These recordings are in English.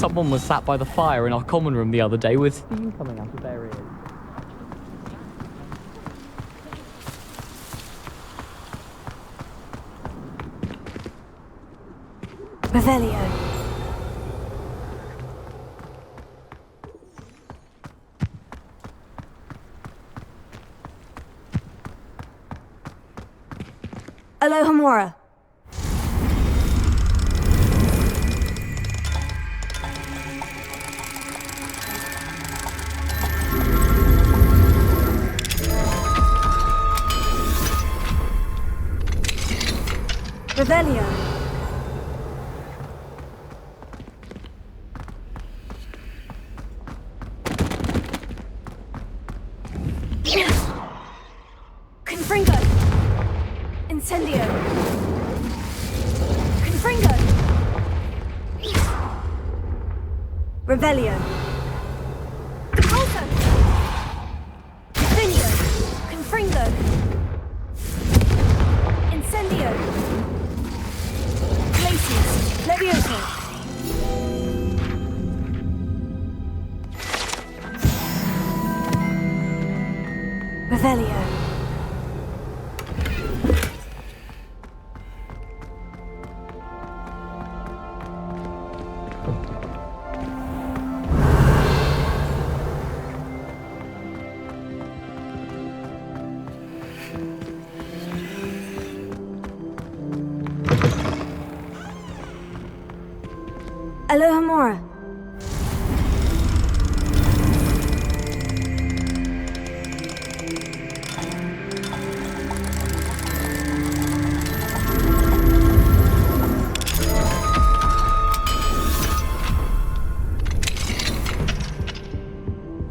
someone was sat by the fire in our common room the other day with steam coming out of their ears. Revelio. Alohomora. Revelio. Confringo. Incendio. Confringo. Revelio. Repulso. Incendio. Confringo. Incendio. Glacius. Levioso. Revelio. Alohomora.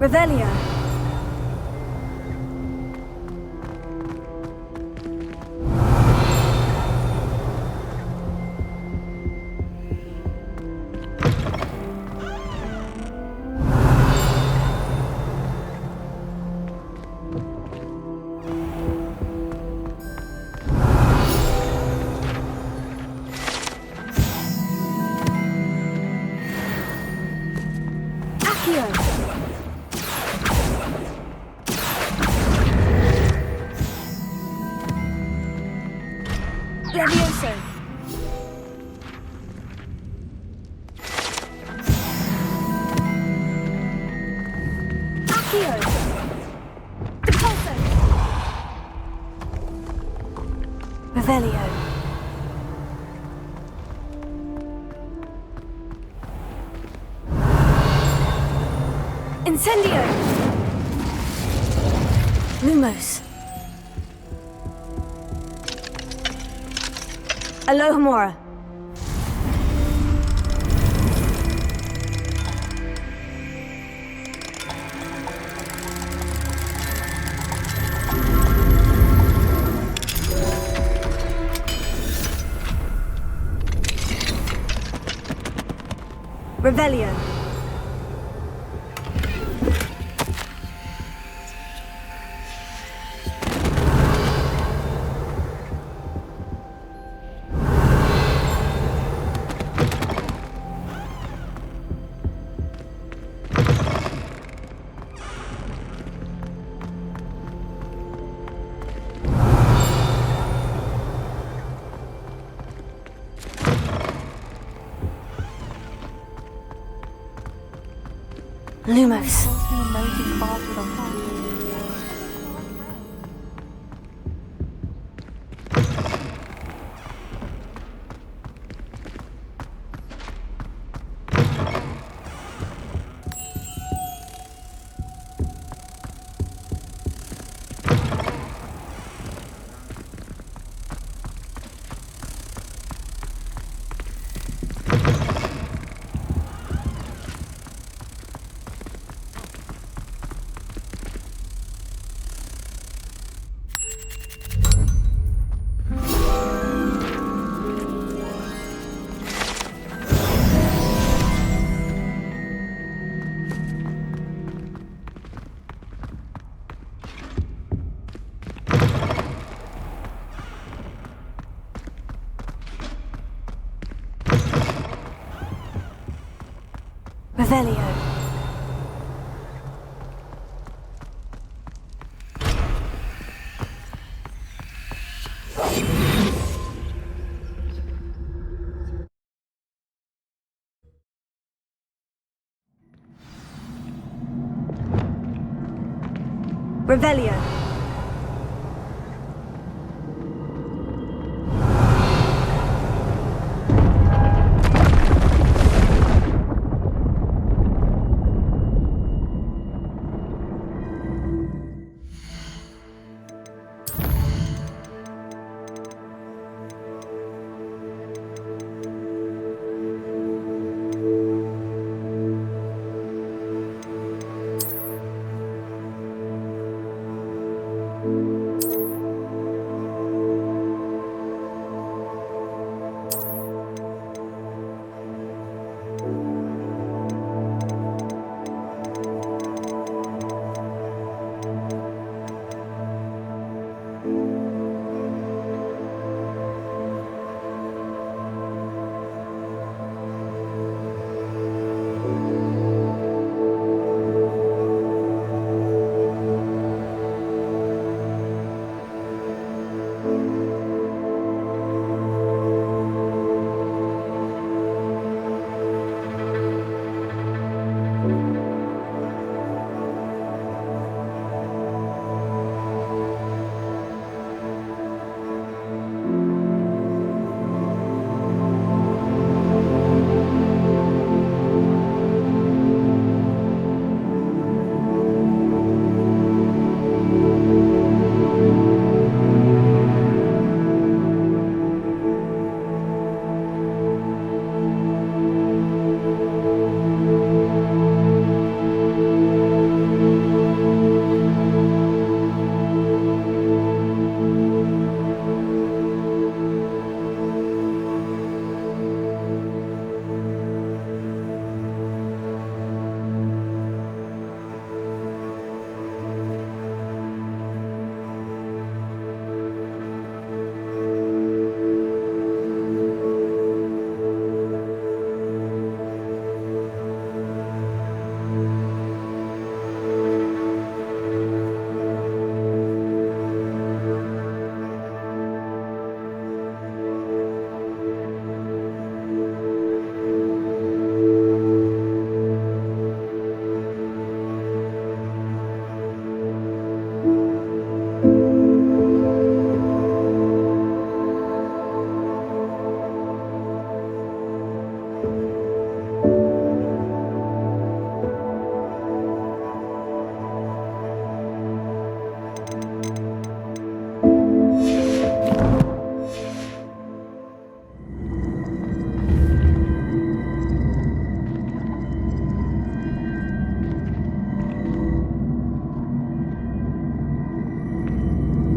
Revelio. Accio. Levioso. Accio. Repulso. Revelio. Incendio. Lumos. Alohomora. Revelio. Lumos. Revelio. Revelio.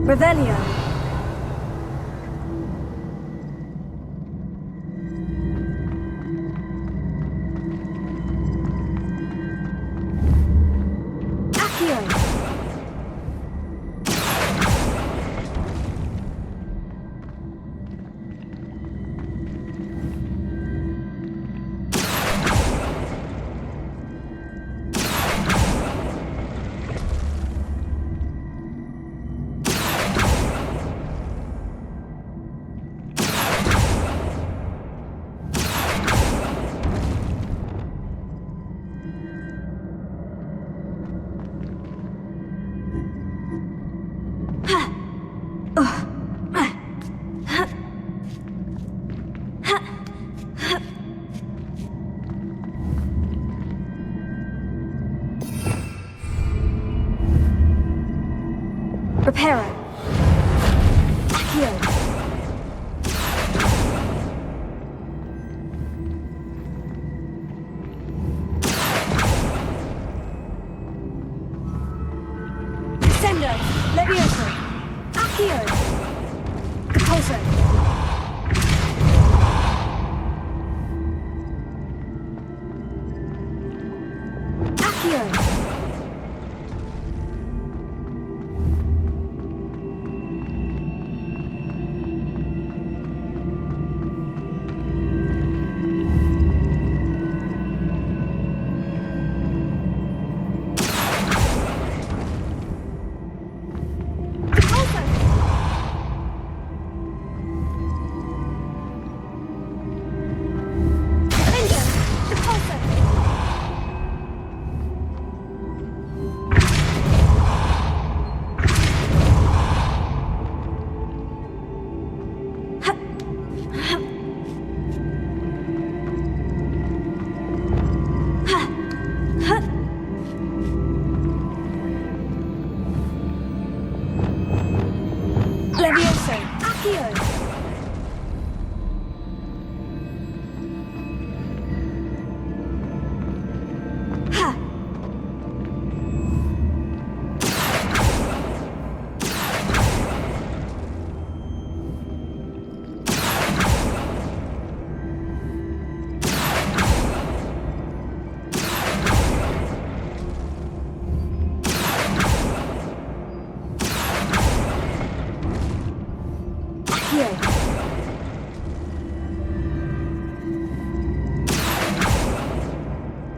Revelio. Accio. Reparo. Accio. Sendo. Levioso. Accio. Compulso. Accio.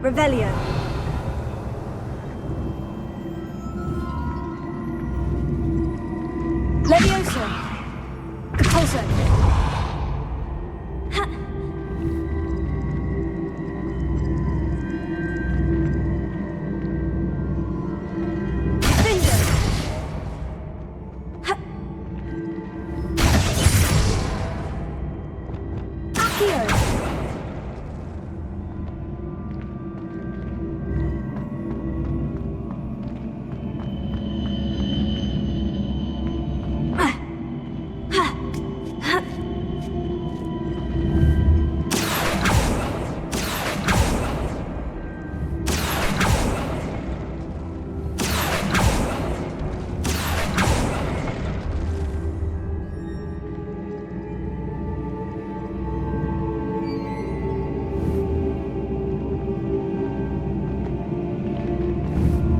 Revelio. Levioso. Compulso. Ha. Finger. Ha.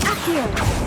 Accio.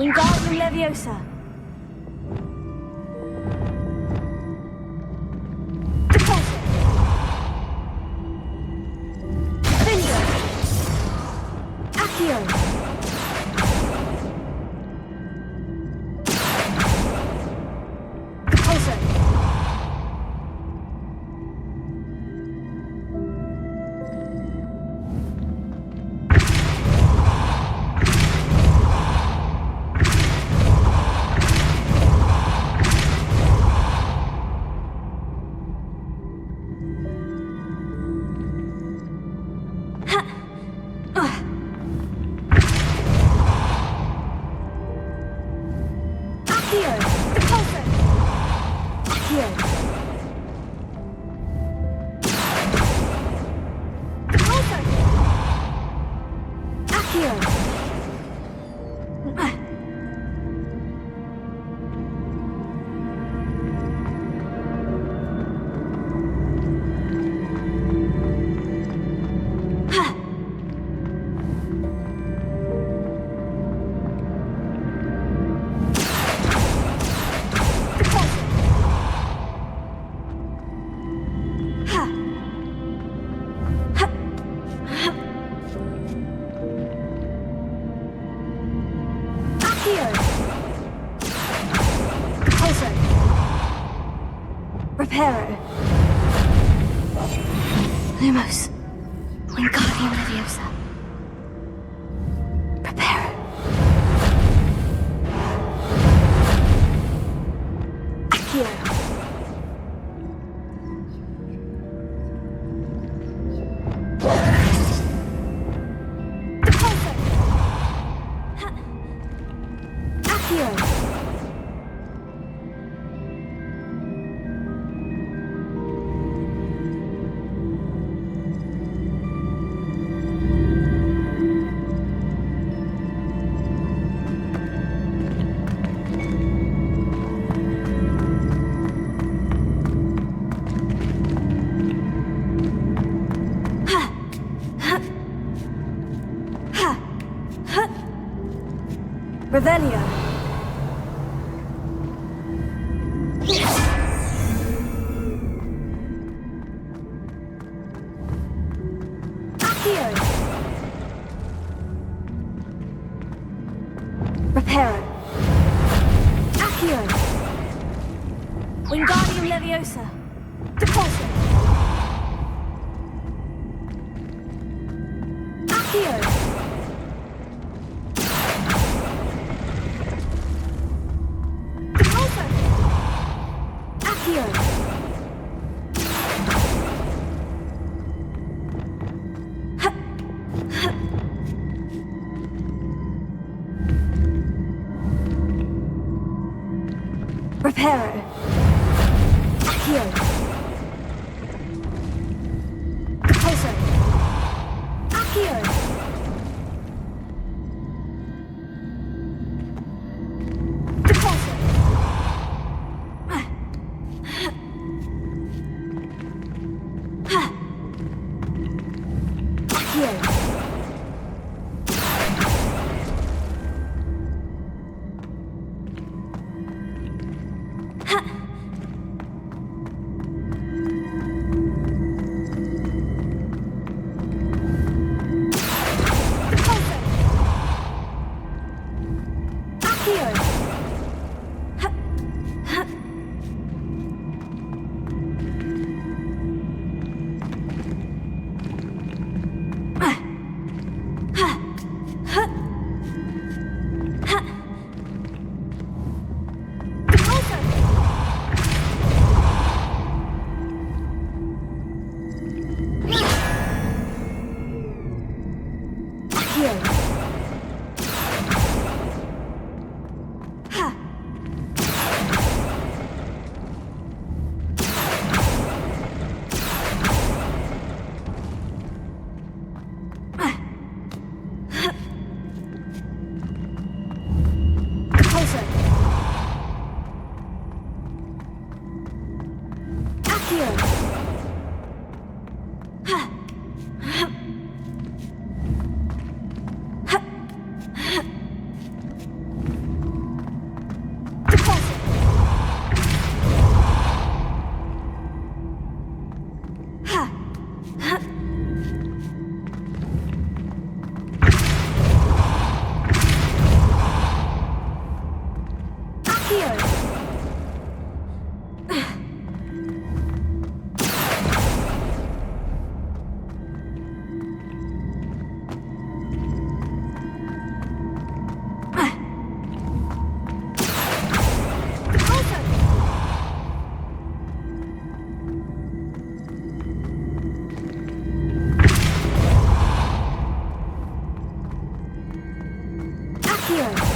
Wingardium Leviosa. Depulso. Finger. Accio. Depulso. Reparo. Lumos. Wingardium Leviosa. Reparo. Accio. Depulso. Accio. Revelio. Accio. Reparo. Accio. Wingardium Leviosa. Depulso. Accio. Reparo. Accio. Depulso. Accio. Depulso. Accio. Here.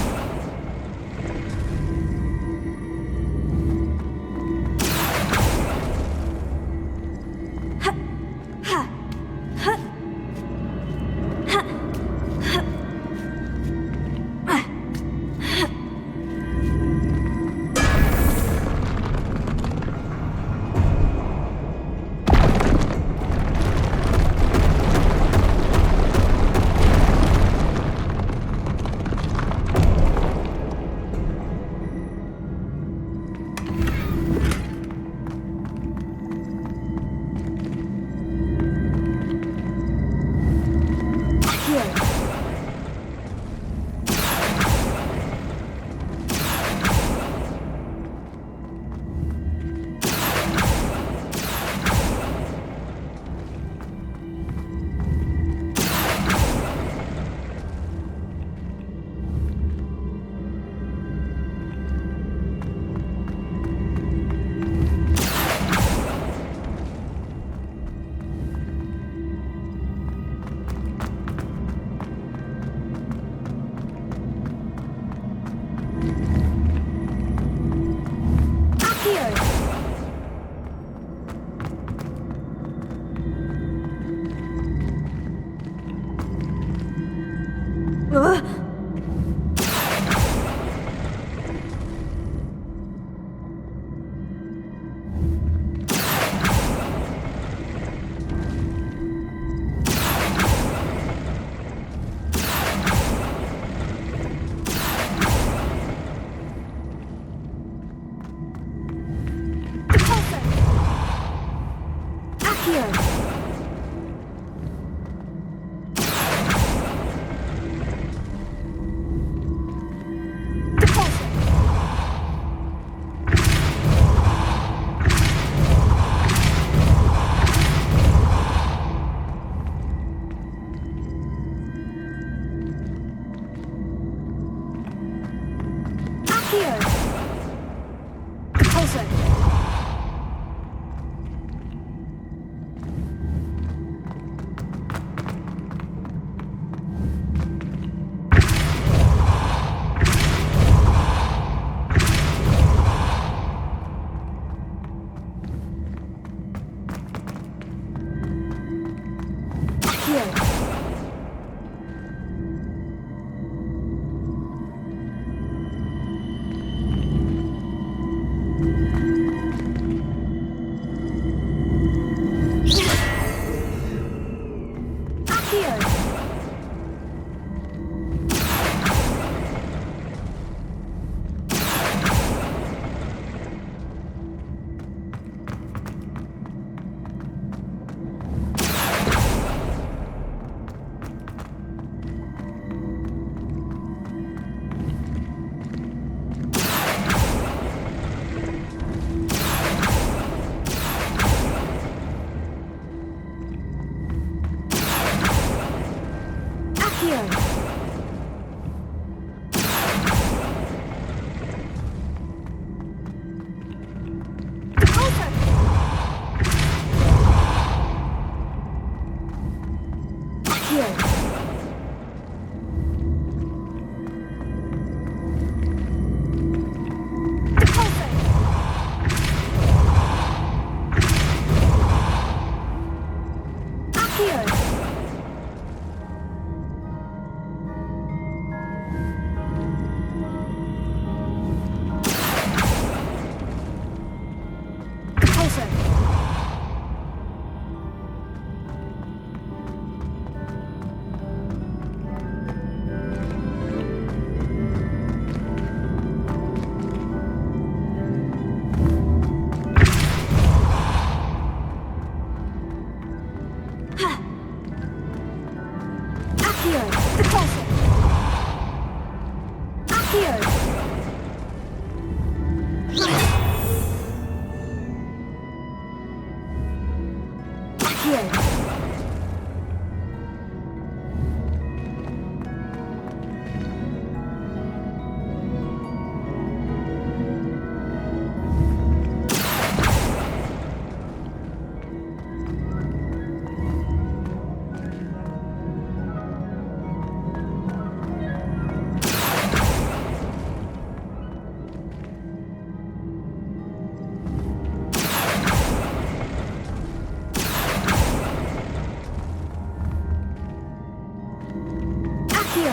Accio.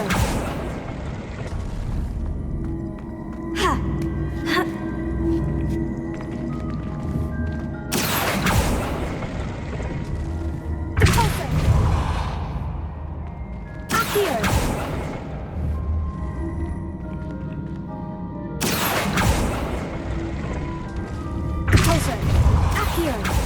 Ha. Ha. Repulsor. Accio. Repulsor. Accio.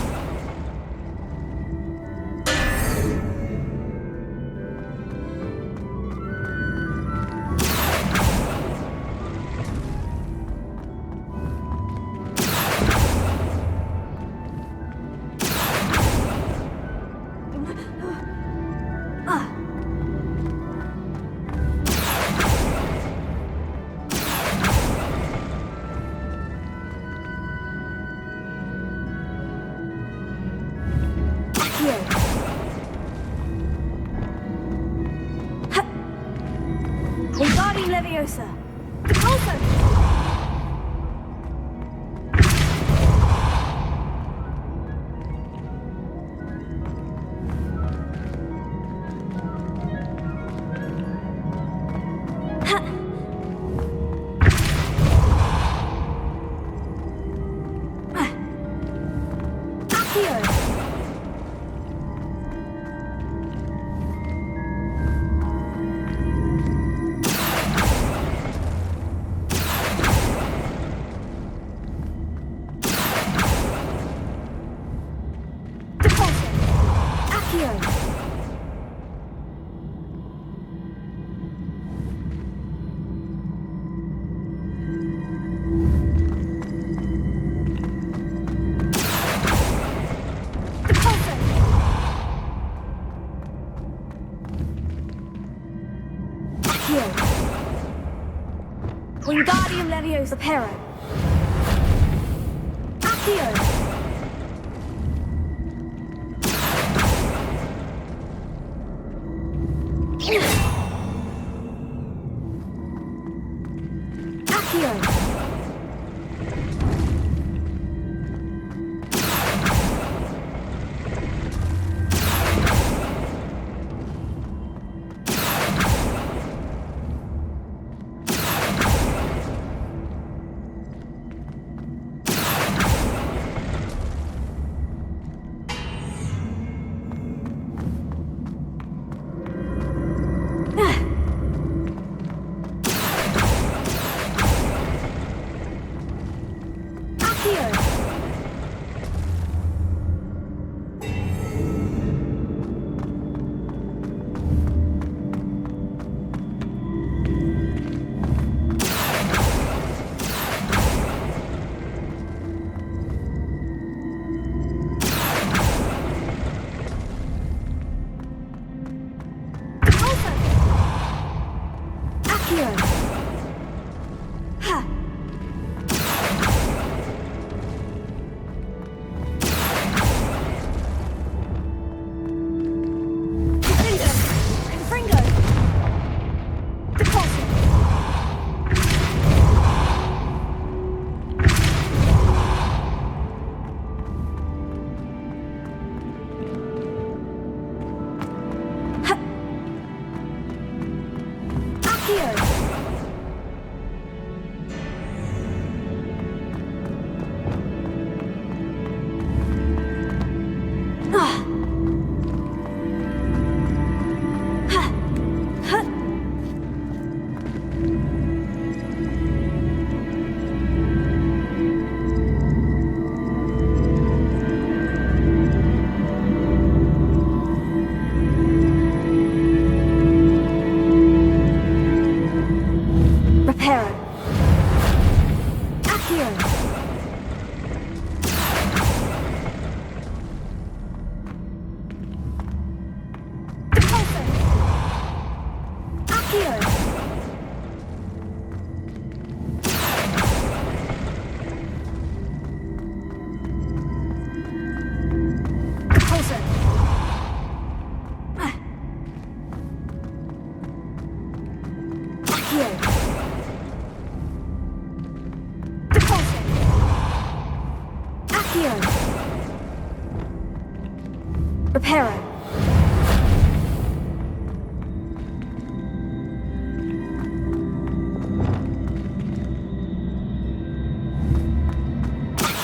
Wingardium Leviosa. Repulsor. Ha. Accio. Wingardium Leviosa. Reparo. Accio. Accio.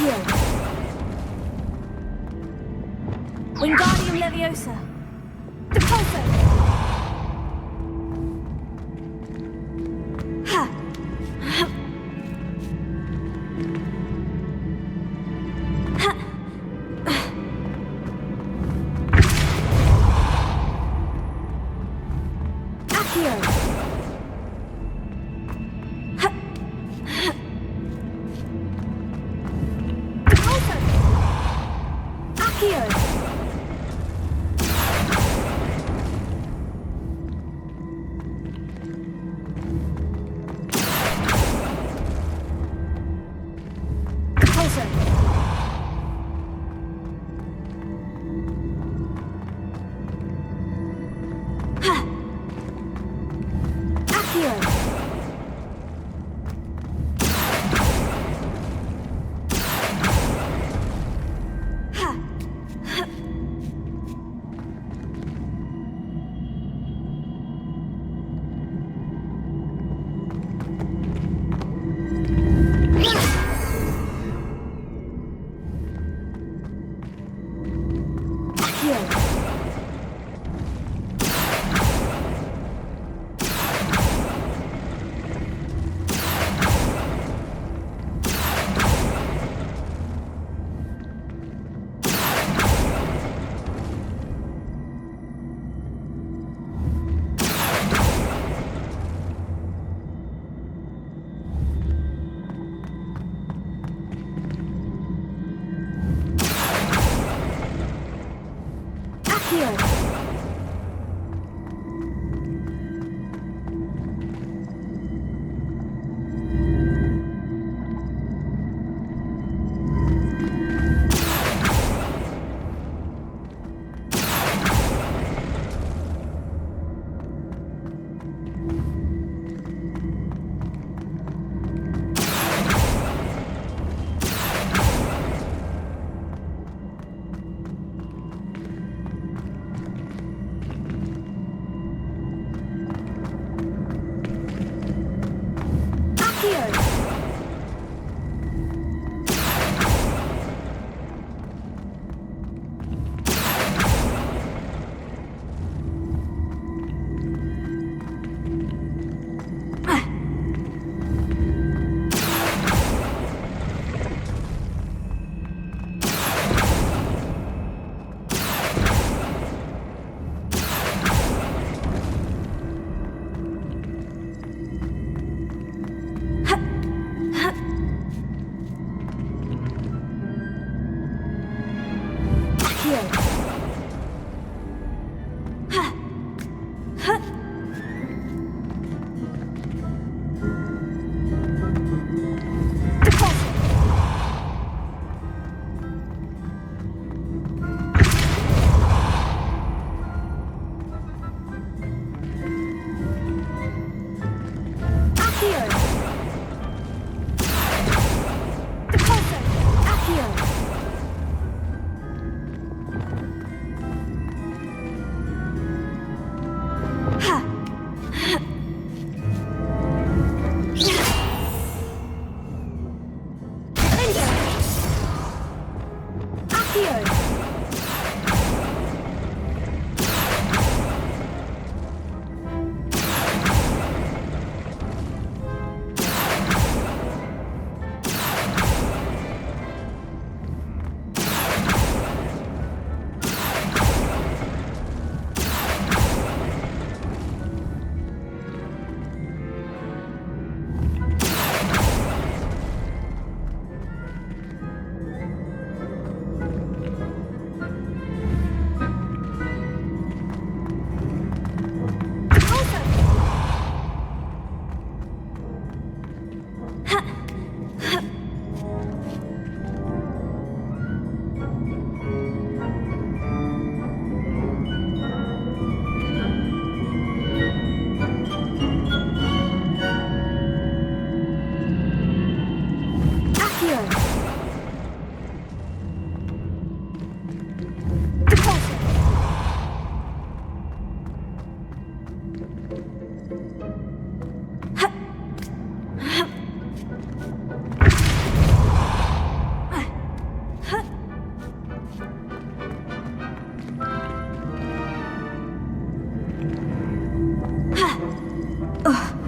Accio. Wingardium Leviosa. Depulso. Ha. Ha. Accio. Ha. Depulso. Accio. Accio.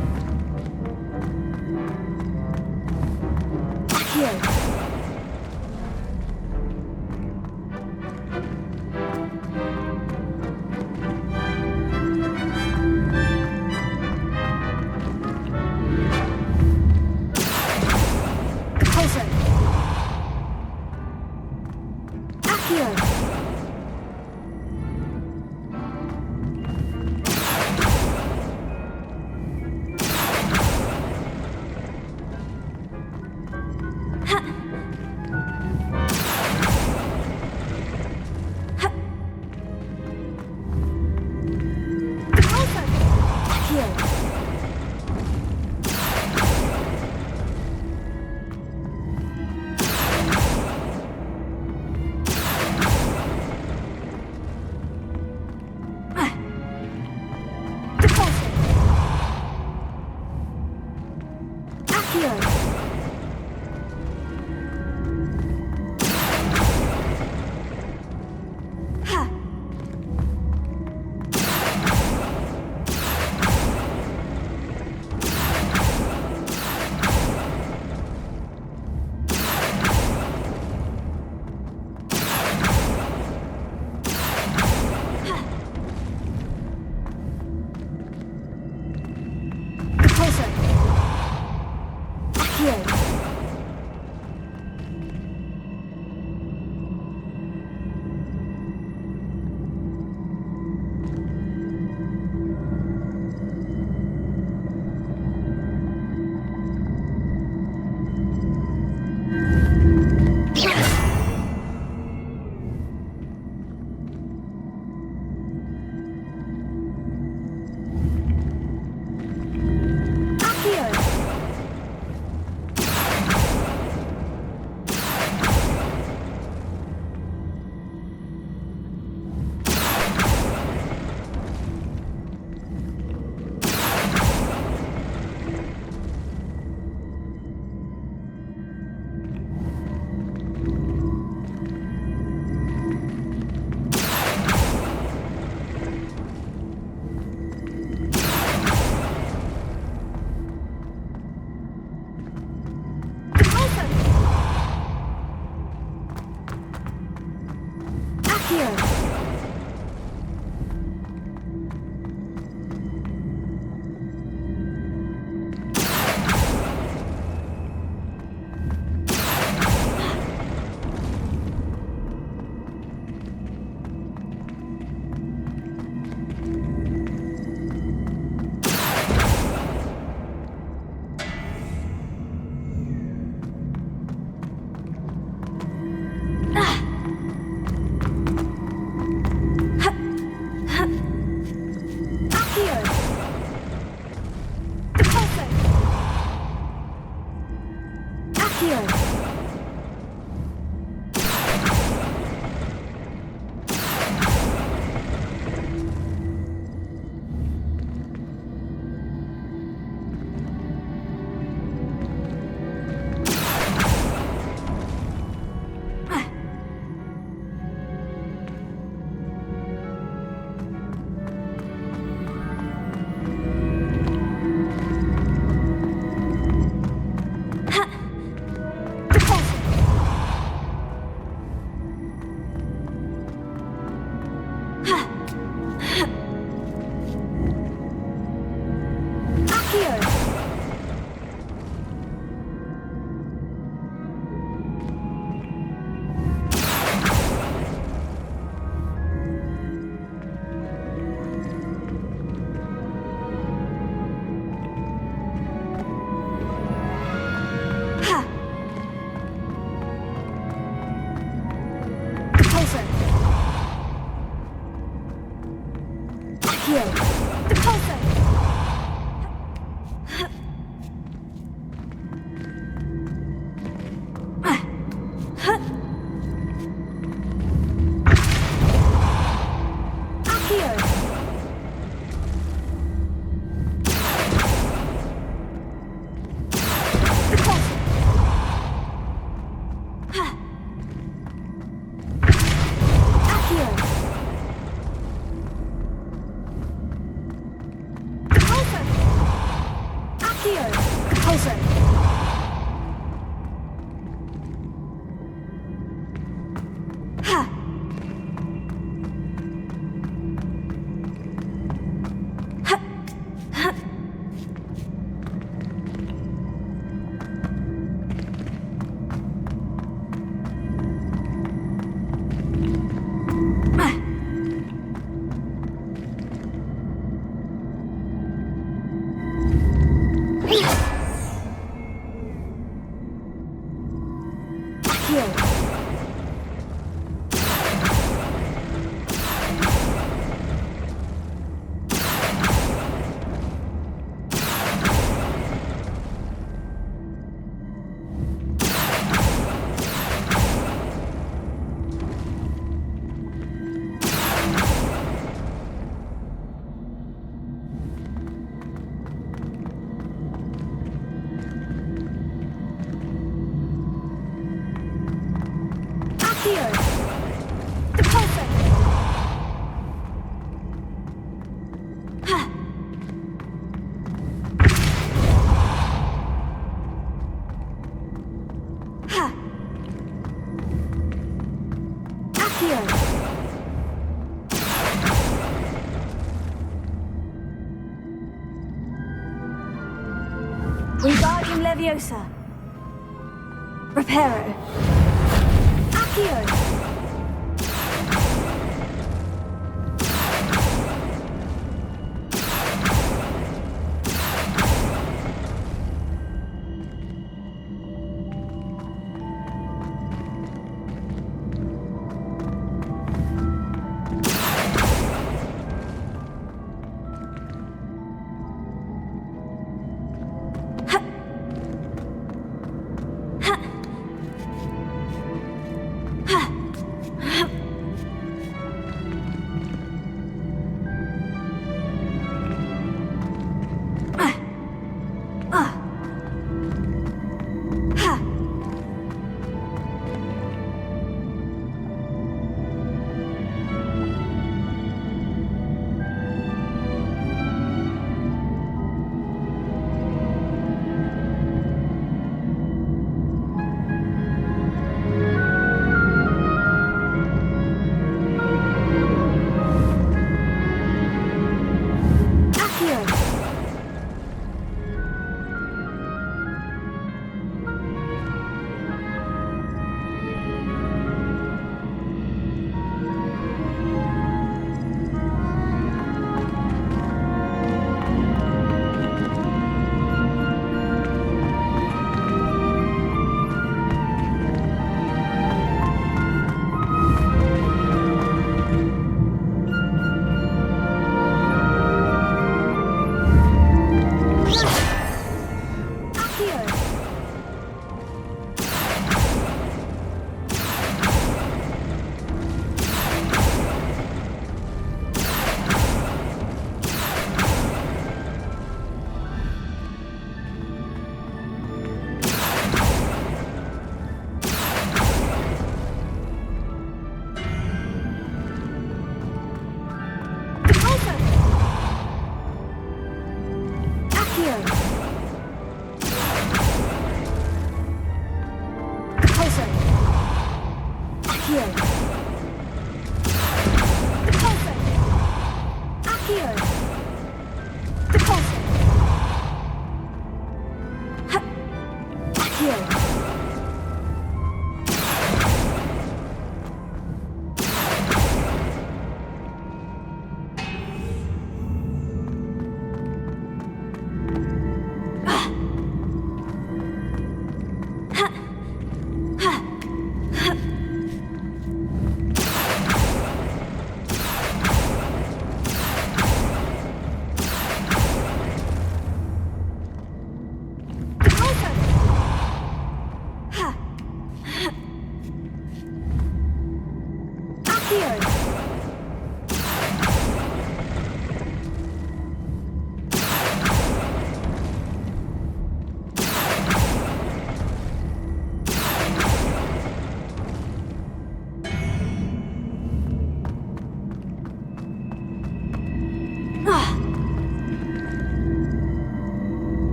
Accio. Composer. Ha. Ha. Ha. Wingardium Leviosa. Reparo. Accio.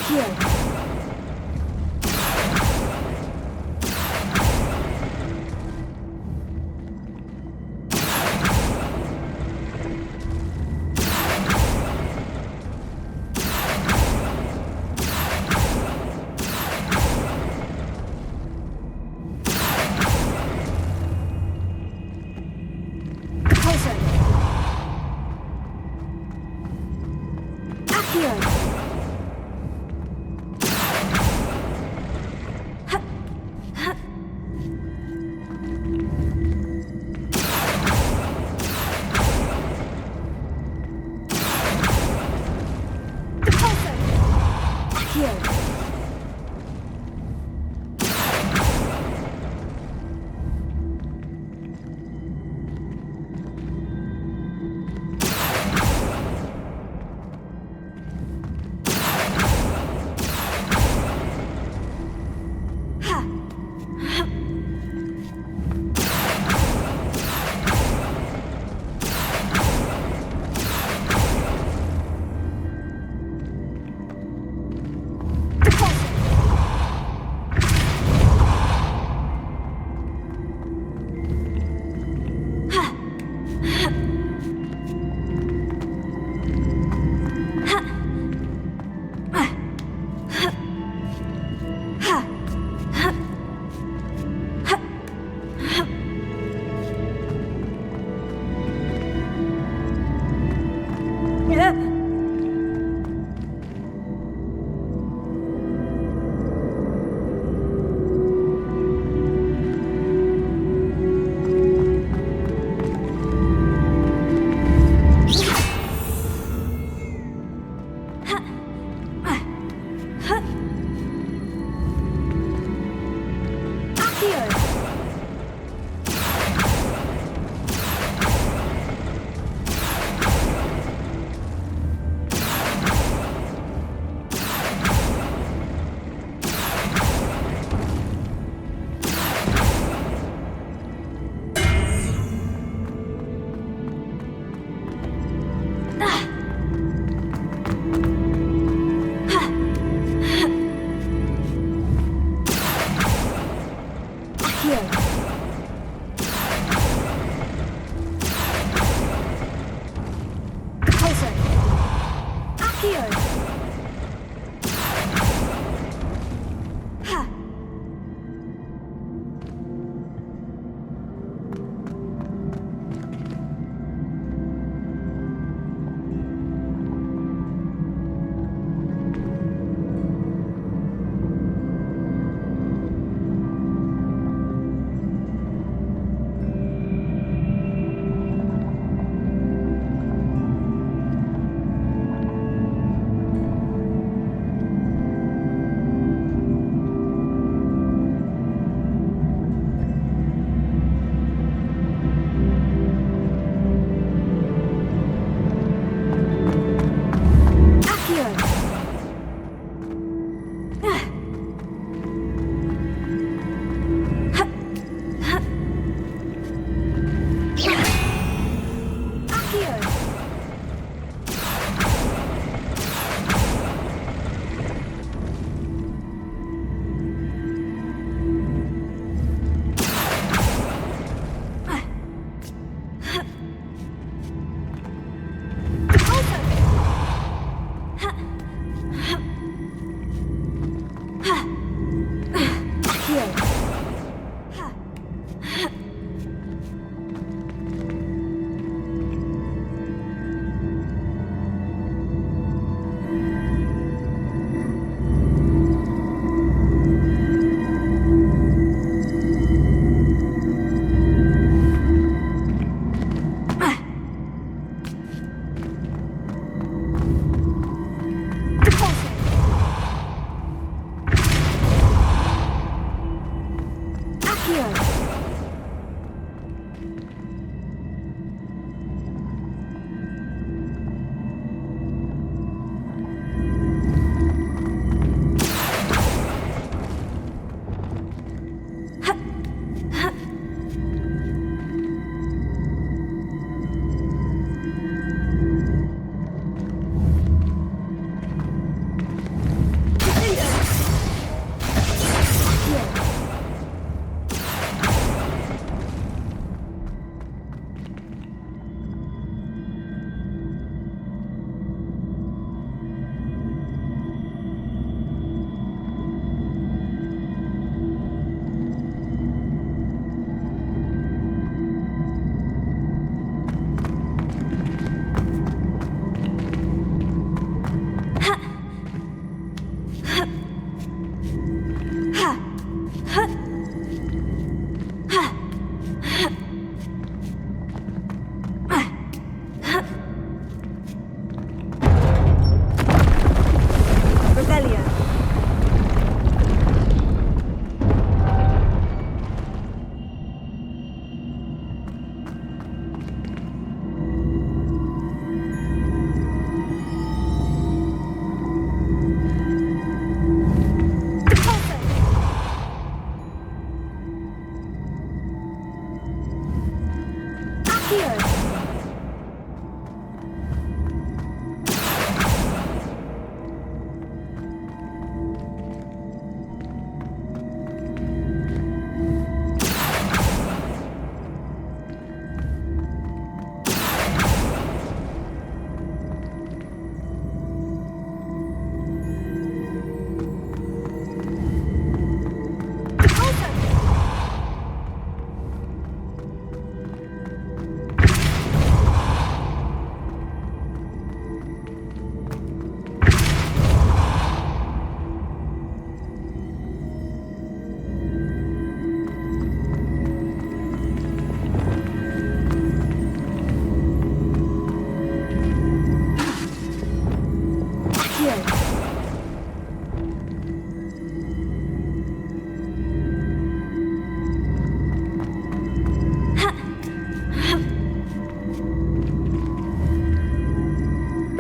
Accio.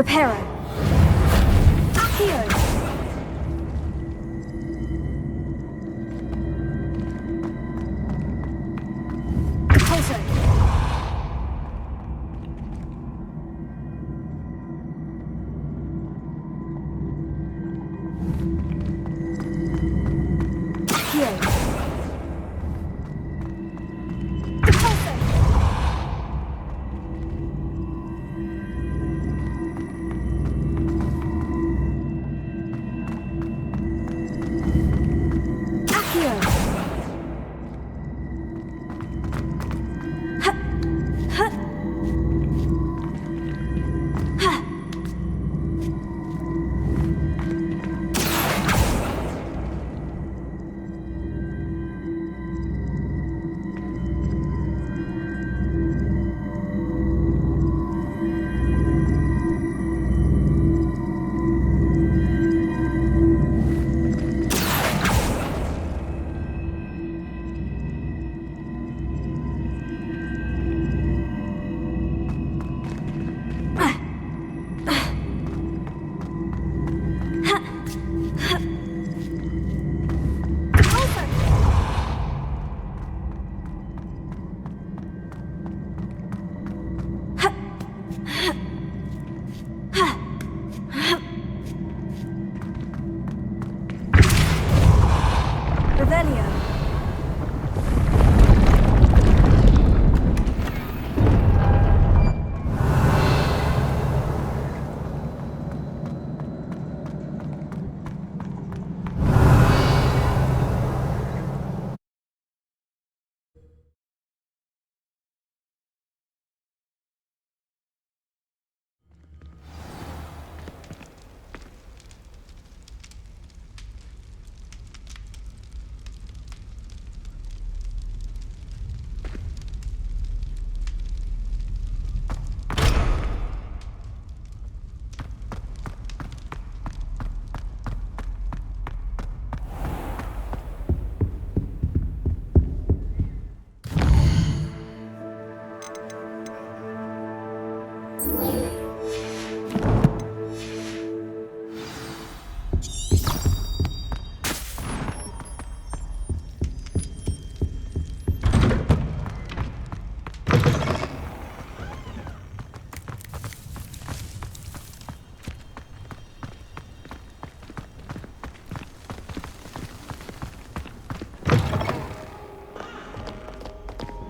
Reparo. Accio. Pulso. Accio. Pulso. Revelio.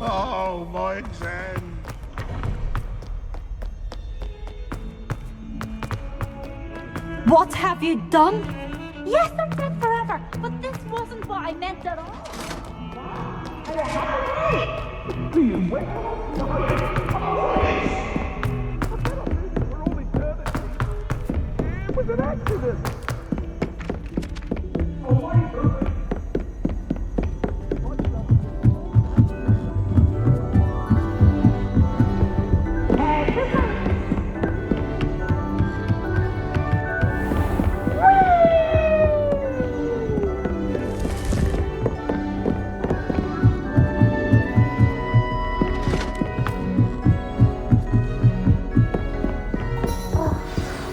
Oh, my Zen. What have you done? Yes, I'm dead forever, but this wasn't what I meant at all. It was an accident.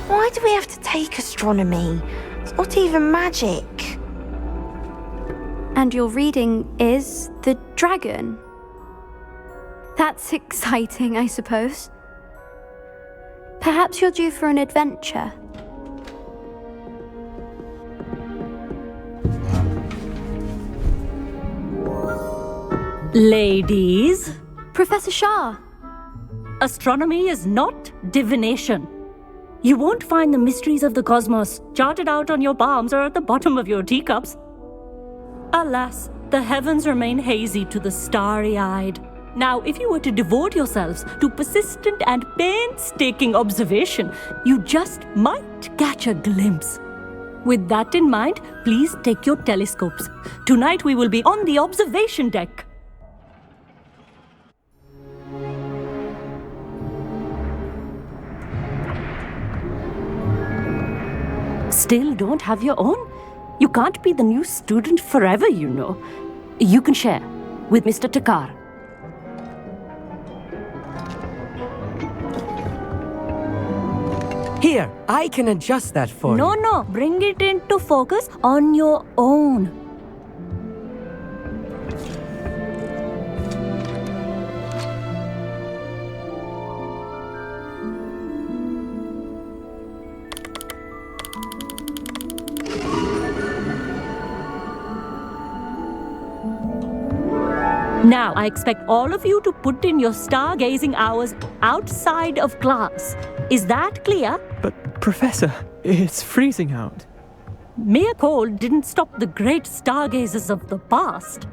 Why do we have to take astronomy? It's not even magic. And your reading is the dragon. That's exciting, I suppose. Perhaps you're due for an adventure. Ladies, Professor Shah. astronomy is not divination. You won't find the mysteries of the cosmos charted out on your palms or at the bottom of your teacups. Alas, the heavens remain hazy to the starry-eyed. Now, if you were to devote yourselves to persistent and painstaking observation, you just might catch a glimpse. With that in mind, please take your telescopes. Tonight we will be on the observation deck. Still don't have your own? You can't be the new student forever, you know. You can share with Mr. Takar. Here, I can adjust that for you. No, bring it into focus on your own. Now, I expect all of you to put in your stargazing hours outside of class. Is that clear? But, Professor, it's freezing out. Mere cold didn't stop the great stargazers of the past.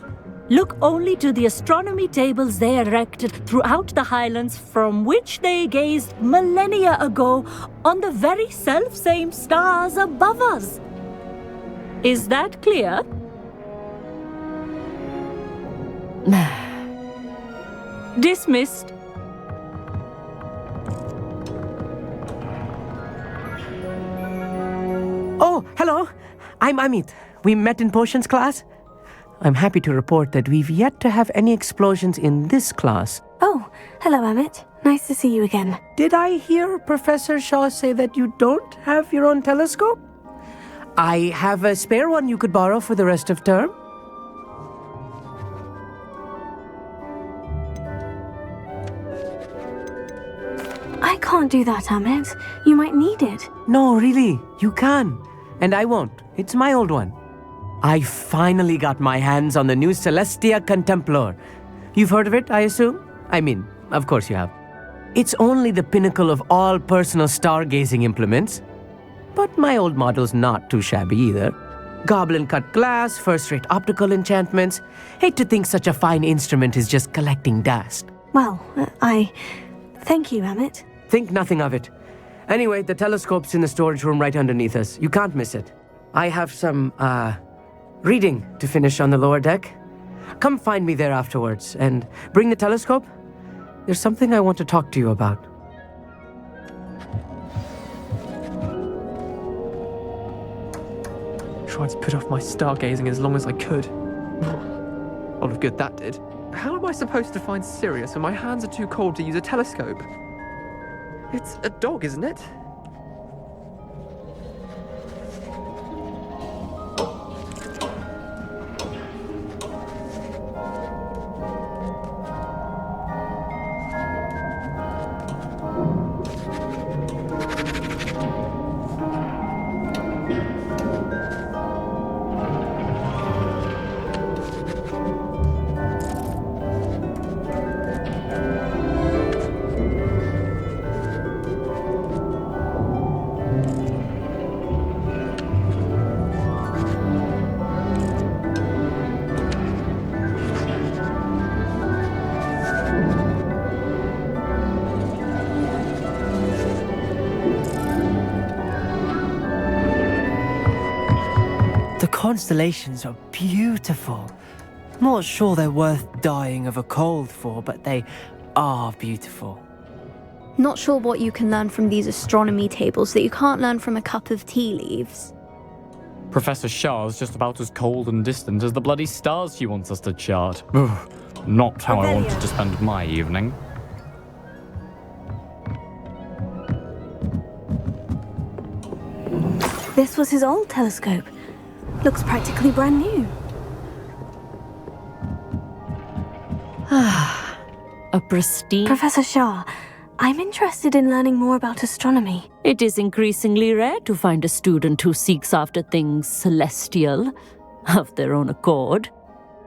Look only to the astronomy tables they erected throughout the Highlands from which they gazed millennia ago on the very self-same stars above us. Is that clear? Dismissed. Oh, hello. I'm Amit. We met in potions class. I'm happy to report that we've yet to have any explosions in this class. Oh, hello, Amit. Nice to see you again. Did I hear Professor Shaw say that you don't have your own telescope? I have a spare one you could borrow for the rest of term. I can't do that, Amit. You might need it. No, really, you can. And I won't. It's my old one. I finally got my hands on the new Celestia Contemplar. You've heard of it, I assume? I mean, of course you have. It's only the pinnacle of all personal stargazing implements. But my old model's not too shabby either. Goblin-cut glass, first-rate optical enchantments. Hate to think such a fine instrument is just collecting dust. Well, thank you, Amit. Think nothing of it. Anyway, the telescope's in the storage room right underneath us. You can't miss it. I have some, reading to finish on the lower deck. Come find me there afterwards, and bring the telescope. There's something I want to talk to you about. Tried to put off my stargazing as long as I could. A lot of good that did. How am I supposed to find Sirius when my hands are too cold to use a telescope? It's a dog, isn't it? The constellations are beautiful. Not sure they're worth dying of a cold for, but they are beautiful. Not sure what you can learn from these astronomy tables that you can't learn from a cup of tea leaves. Professor Shah's just about as cold and distant as the bloody stars she wants us to chart. Ugh, not how I wanted to spend my evening. This was his old telescope. Looks practically brand new. A pristine... Professor Shah, I'm interested in learning more about astronomy. It is increasingly rare to find a student who seeks after things celestial, of their own accord.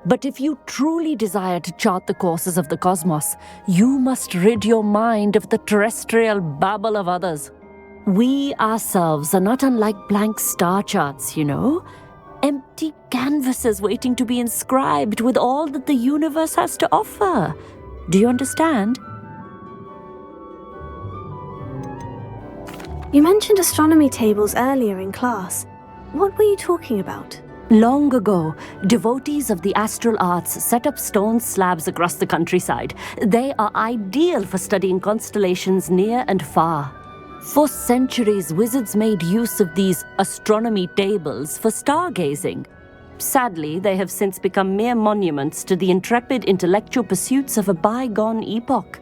But if you truly desire to chart the courses of the cosmos, you must rid your mind of the terrestrial babble of others. We ourselves are not unlike blank star charts, you know. Empty canvases waiting to be inscribed with all that the universe has to offer. Do you understand? You mentioned astronomy tables earlier in class. What were you talking about? Long ago, devotees of the astral arts set up stone slabs across the countryside. They are ideal for studying constellations near and far. For centuries, wizards made use of these astronomy tables for stargazing. Sadly, they have since become mere monuments to the intrepid intellectual pursuits of a bygone epoch.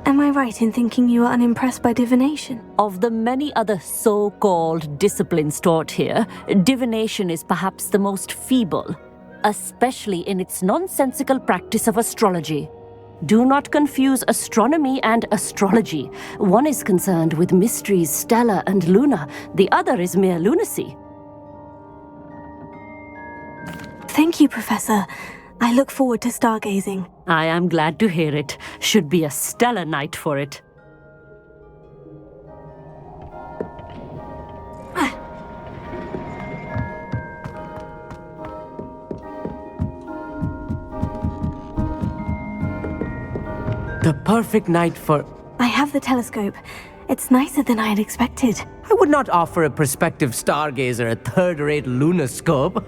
Am I right in thinking you are unimpressed by divination? Of the many other so-called disciplines taught here, divination is perhaps the most feeble, especially in its nonsensical practice of astrology. Do not confuse astronomy and astrology. One is concerned with mysteries stellar and lunar, the other is mere lunacy. Thank you, Professor. I look forward to stargazing. I am glad to hear it. Should be a stellar night for it. The perfect night for... I have the telescope. It's nicer than I had expected. I would not offer a prospective stargazer a third-rate lunoscope.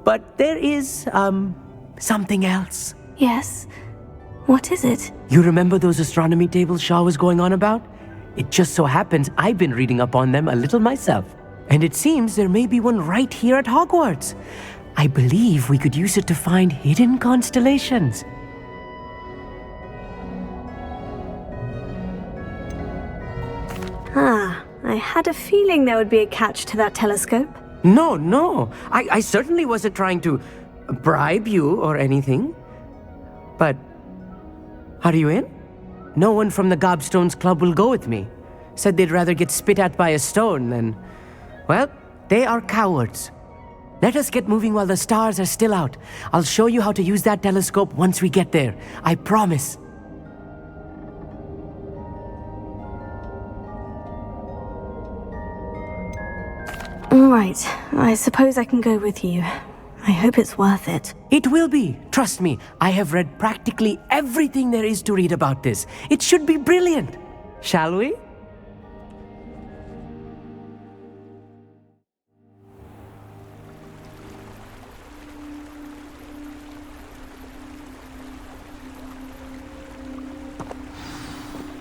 But there is, something else. Yes? What is it? You remember those astronomy tables Shaw was going on about? It just so happens I've been reading up on them a little myself. And it seems there may be one right here at Hogwarts. I believe we could use it to find hidden constellations. Ah, I had a feeling there would be a catch to that telescope. No. I certainly wasn't trying to bribe you or anything. But, are you in? No one from the Gobstones Club will go with me. Said they'd rather get spit at by a stone than... Well, they are cowards. Let us get moving while the stars are still out. I'll show you how to use that telescope once we get there. I promise. All right, I suppose I can go with you. I hope it's worth it. It will be. Trust me, I have read practically everything there is to read about this. It should be brilliant. Shall we?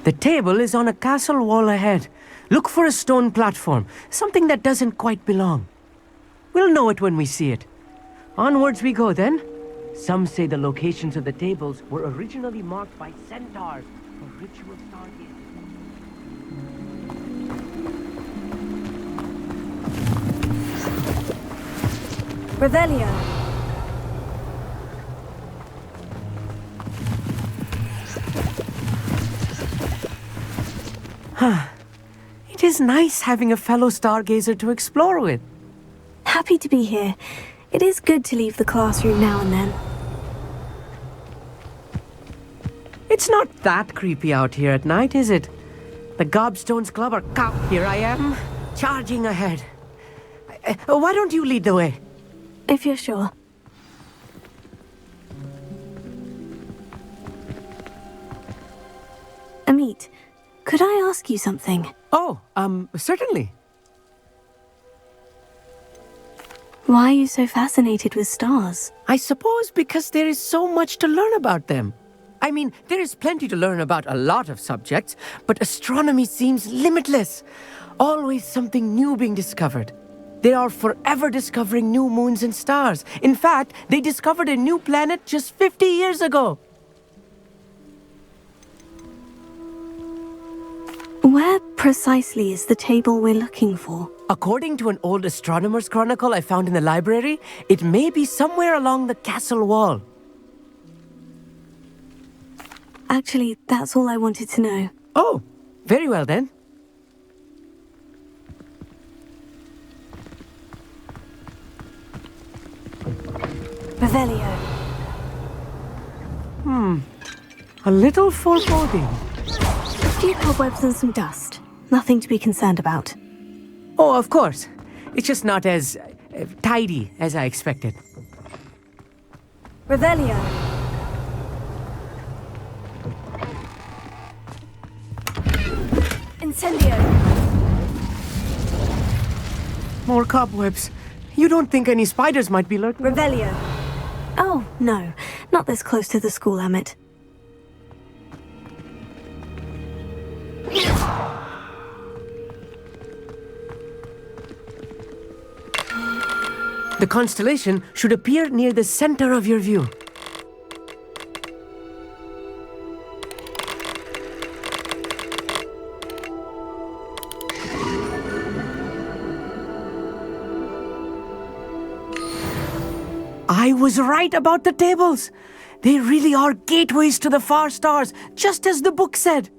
The table is on a castle wall ahead. Look for a stone platform, something that doesn't quite belong. We'll know it when we see it. Onwards we go then. Some say the locations of the tables were originally marked by centaurs for ritual stargazing. Revelio. It is nice having a fellow stargazer to explore with. Happy to be here. It is good to leave the classroom now and then. It's not that creepy out here at night, is it? The Gobstones Club are Here I am, charging ahead. Why don't you lead the way? If you're sure. Amit, could I ask you something? Oh, certainly. Why are you so fascinated with stars? I suppose because there is so much to learn about them. I mean, there is plenty to learn about a lot of subjects, but astronomy seems limitless. Always something new being discovered. They are forever discovering new moons and stars. In fact, they discovered a new planet just 50 years ago. Where precisely is the table we're looking for? According to an old astronomer's chronicle I found in the library, it may be somewhere along the castle wall. Actually, that's all I wanted to know. Oh, very well then. Revelio. A little foreboding. A few cobwebs and some dust. Nothing to be concerned about. Oh, of course. It's just not as tidy as I expected. Revelio. Incendio. More cobwebs. You don't think any spiders might be lurking? Revelio. Oh, no. Not this close to the school, Amit. The constellation should appear near the center of your view. I was right about the tables. They really are gateways to the far stars, just as the book said.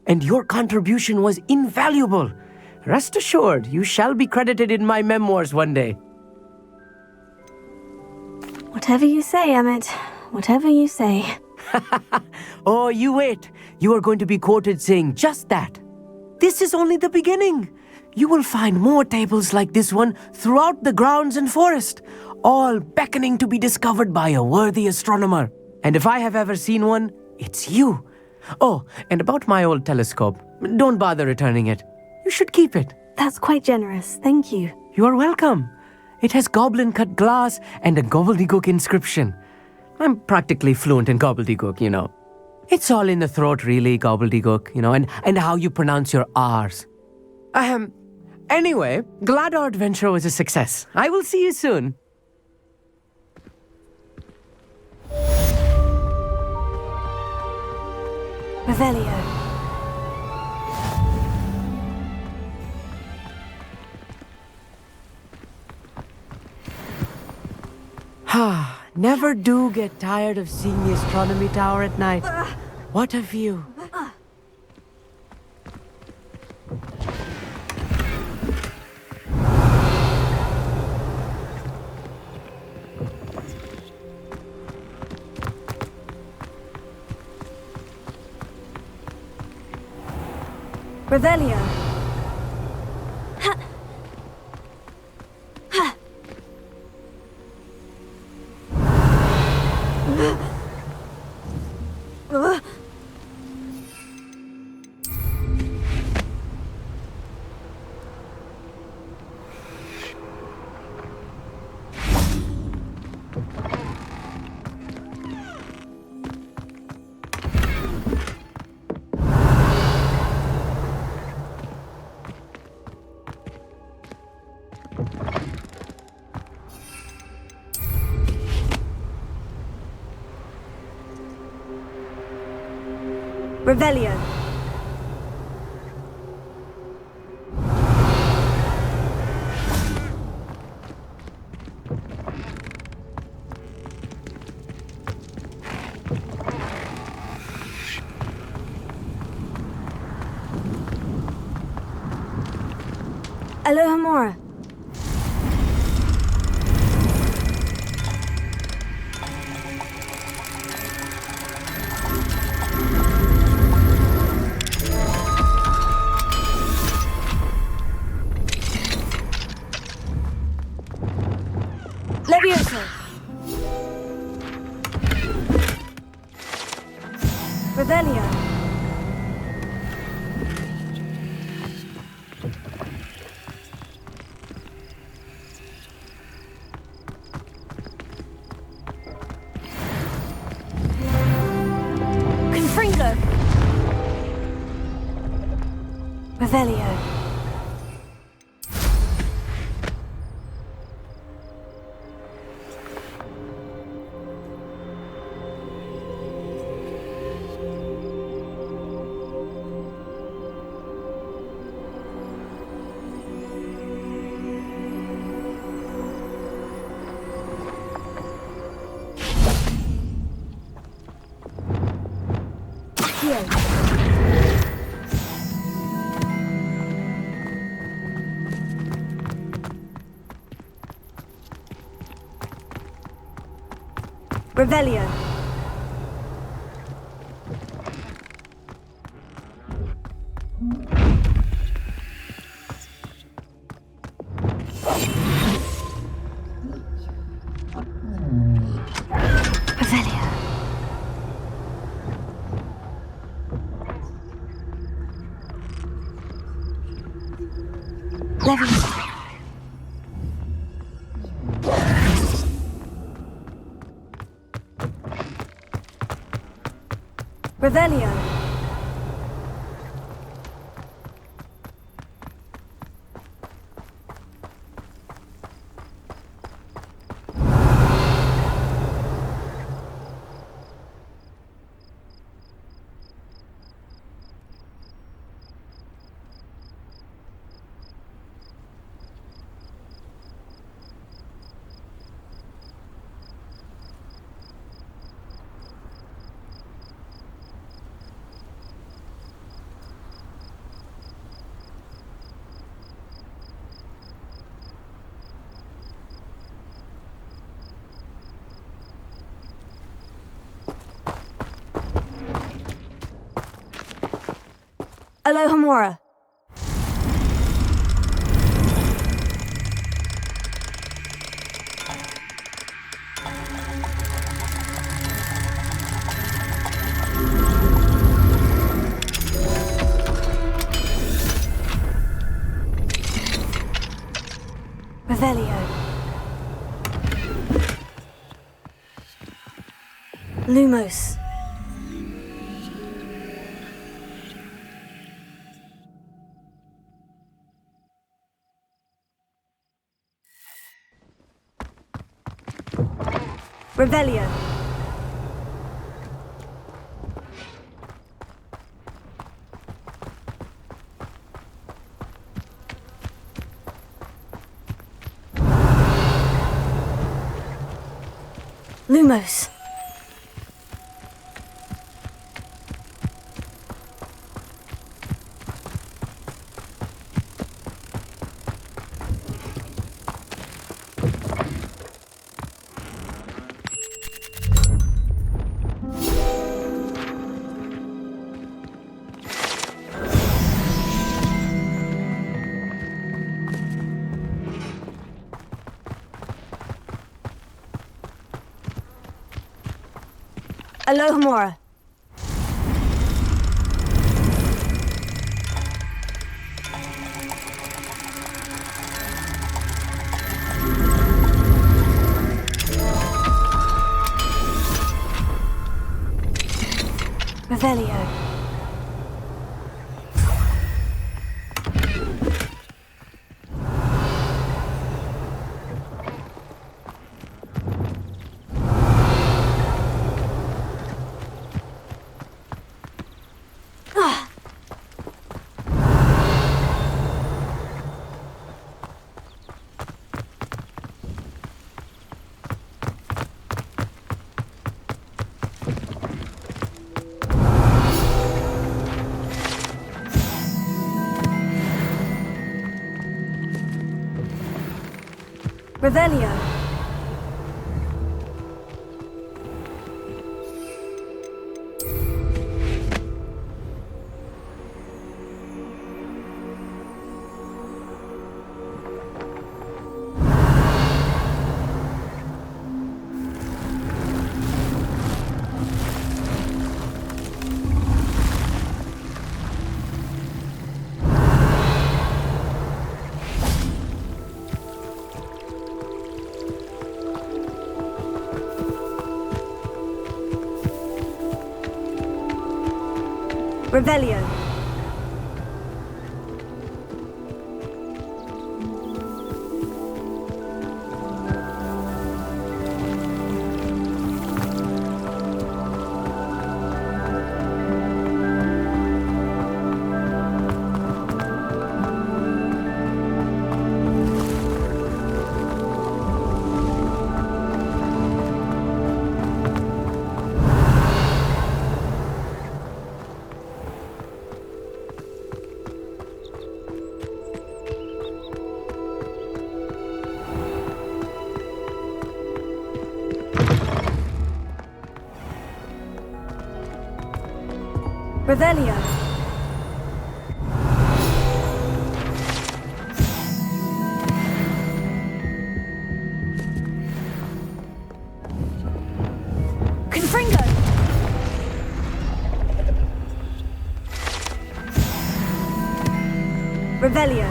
And your contribution was invaluable. Rest assured, you shall be credited in my memoirs one day. Whatever you say, Emmett. Whatever you say. Oh, you wait. You are going to be quoted saying just that. This is only the beginning. You will find more tables like this one throughout the grounds and forest, all beckoning to be discovered by a worthy astronomer. And if I have ever seen one, it's you. Oh, and about my old telescope, don't bother returning it. You should keep it. That's quite generous. Thank you. You are welcome. It has goblin-cut glass and a gobbledygook inscription. I'm practically fluent in gobbledygook, you know. It's all in the throat, really, gobbledygook, you know, and how you pronounce your R's. Anyway, glad our adventure was a success. I will see you soon. Revelio. Never do get tired of seeing the astronomy tower at night. What a view. Revelio. Revelio. Alohomora. Levioso. Revelio. Confringo. Revelio. Revelio. Revelio. Levioso. Revelio. Alohomora. Revelio. Lumos. Revelio. Lumos. Alohomora. Revelio. Revelio. Revelio. Revelio. Confringo. Revelio.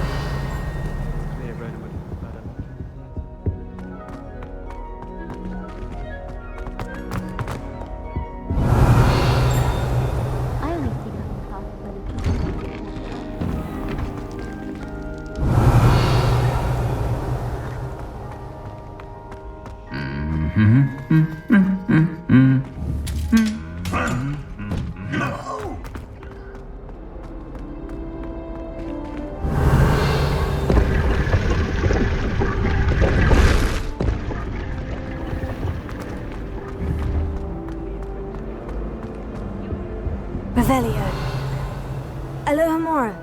Revelio. Alohomora.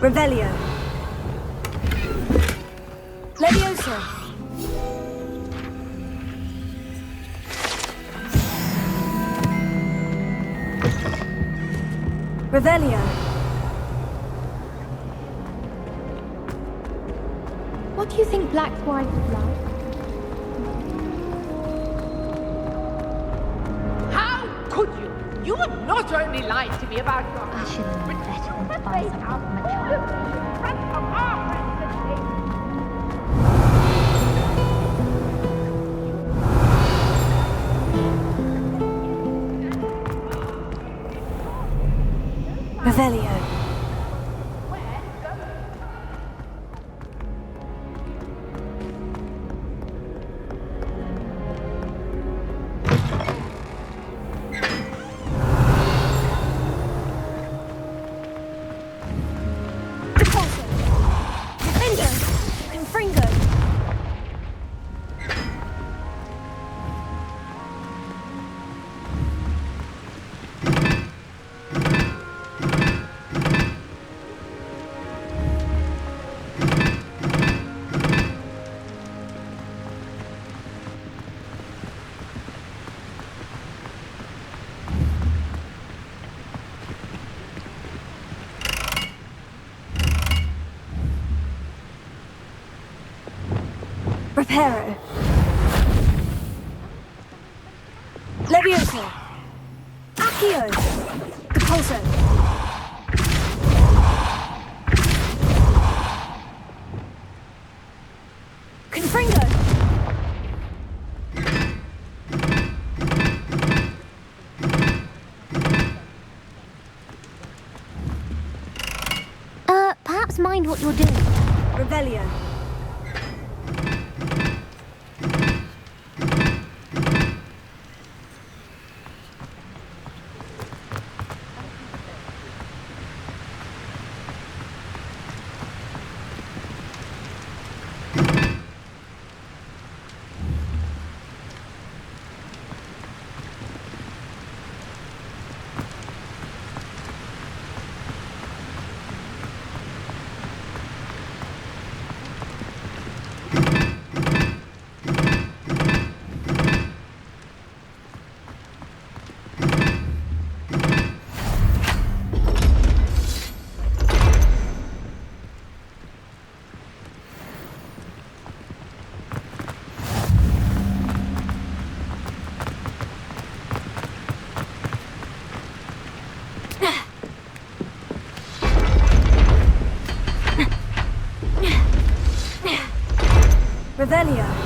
Revelio. Levioso. Revelio. What do you think Black's wife is like? How could you? You would not only lie to me about your I should have known better than to buy something from a child. friend of our friends and Revelio. Reparo. Levioso. Accio. Depulso. Confringo. Perhaps mind what you're doing. Revelio. Revelio.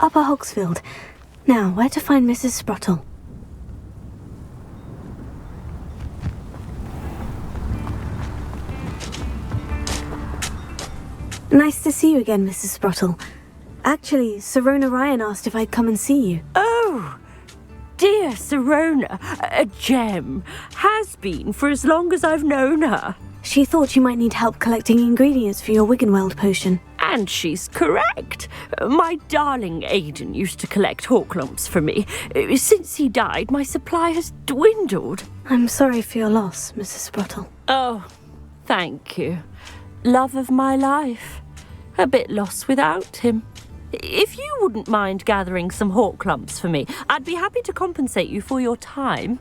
Upper Hogsfield. Now, where to find Mrs. Sprottle? Nice to see you again, Mrs. Sprottle. Actually, Sirona Ryan asked if I'd come and see you. Oh, dear Sirona, a gem. Has been for as long as I've known her. She thought you might need help collecting ingredients for your Wiggenweld potion. And she's correct. My darling Aidan used to collect Horklumps for me. Since he died, my supply has dwindled. I'm sorry for your loss, Mrs. Sprottle. Oh, thank you. Love of my life. A bit lost without him. If you wouldn't mind gathering some Horklumps for me, I'd be happy to compensate you for your time.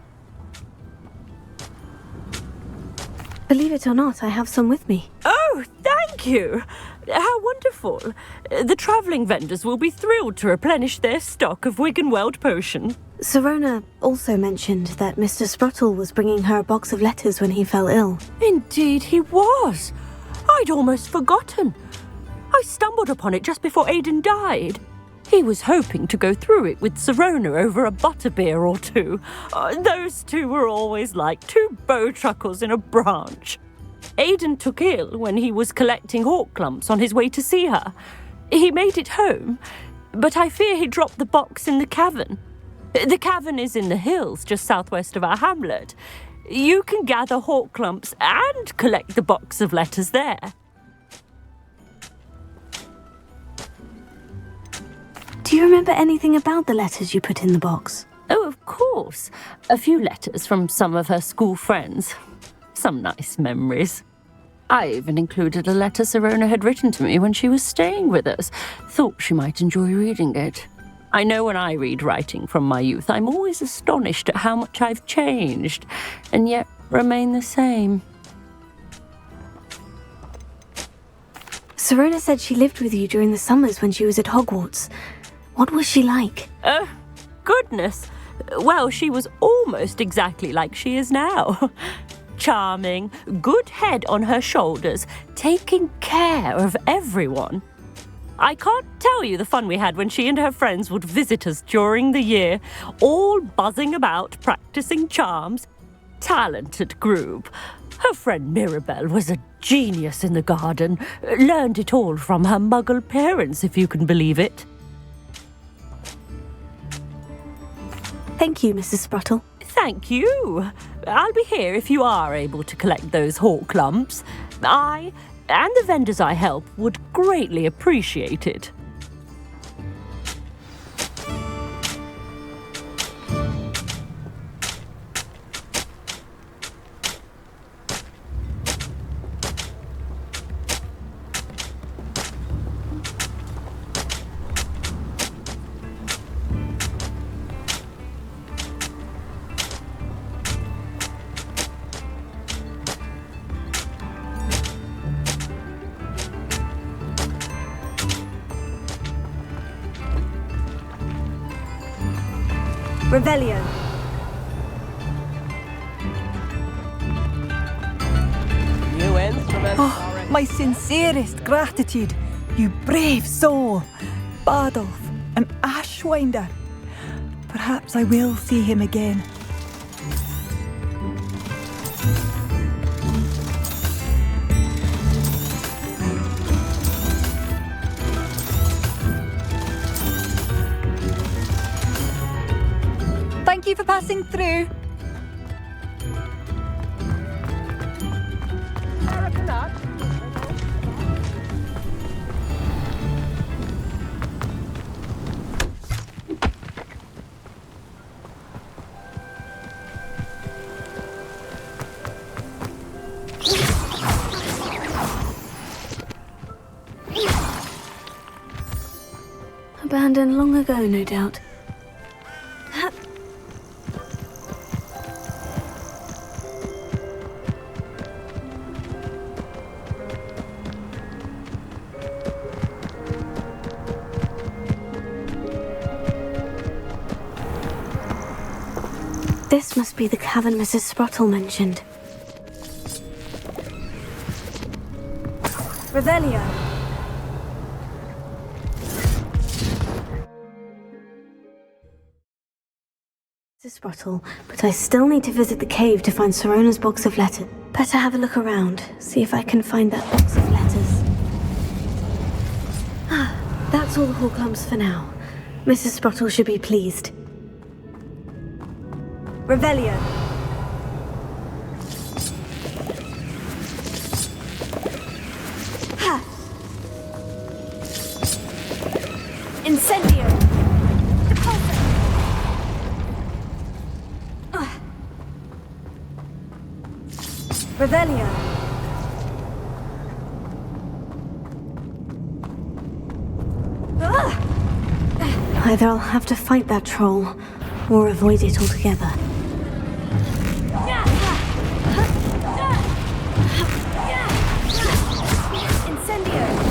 Believe it or not, I have some with me. Oh, thank you! How wonderful. The travelling vendors will be thrilled to replenish their stock of Wiggenweld potion. Sirona also mentioned that Mr. Sprottle was bringing her a box of letters when he fell ill. Indeed he was. I'd almost forgotten. I stumbled upon it just before Aidan died. He was hoping to go through it with Sirona over a butterbeer or two. Those two were always like two bowtruckles in a branch. Aidan took ill when he was collecting Horklumps on his way to see her. He made it home, but I fear he dropped the box in the cavern. The cavern is in the hills just southwest of our hamlet. You can gather Horklumps and collect the box of letters there. Do you remember anything about the letters you put in the box? Oh, of course. A few letters from some of her school friends. Some nice memories. I even included a letter Sirona had written to me when she was staying with us. Thought she might enjoy reading it. I know when I read writing from my youth, I'm always astonished at how much I've changed, and yet remain the same. Sirona said she lived with you during the summers when she was at Hogwarts. What was she like? Goodness. Well, she was almost exactly like she is now. Charming, good head on her shoulders, taking care of everyone. I can't tell you the fun we had when she and her friends would visit us during the year, all buzzing about, practicing charms. Talented group. Her friend Mirabelle was a genius in the garden. Learned it all from her muggle parents, if you can believe it. Thank you, Mrs. Sprottle. Thank you. I'll be here if you are able to collect those Horklumps. I and the vendors I help would greatly appreciate it. Revelio. Oh, my sincerest gratitude, you brave soul. Bardolph, an Ashwinder. Perhaps I will see him again. Thank you for passing through. Abandoned long ago, no doubt. This must be the cavern Mrs. Sprottle mentioned. Revelio. Mrs. Sprottle, but I still need to visit the cave to find Sirona's box of letters. Better have a look around, see if I can find that box of letters. That's all the Horklumps for now. Mrs. Sprottle should be pleased. Revelio. Ha! Incendio. Depulso. Revelio. Either I'll have to fight that troll, or avoid it altogether. Incendio.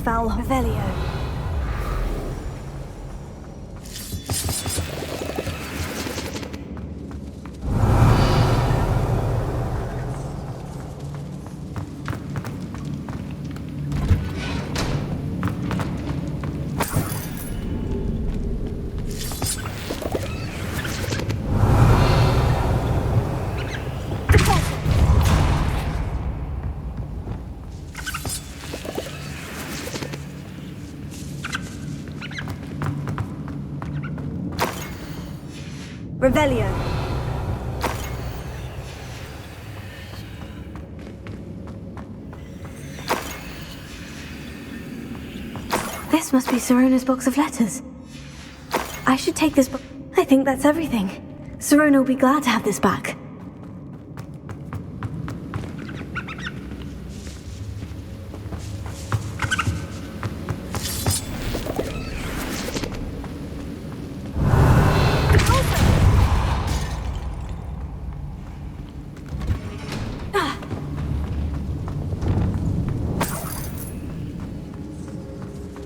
Foul Revelio. Revelio. This must be Sirona's box of letters. I should take this book. I think that's everything. Sirona will be glad to have this back.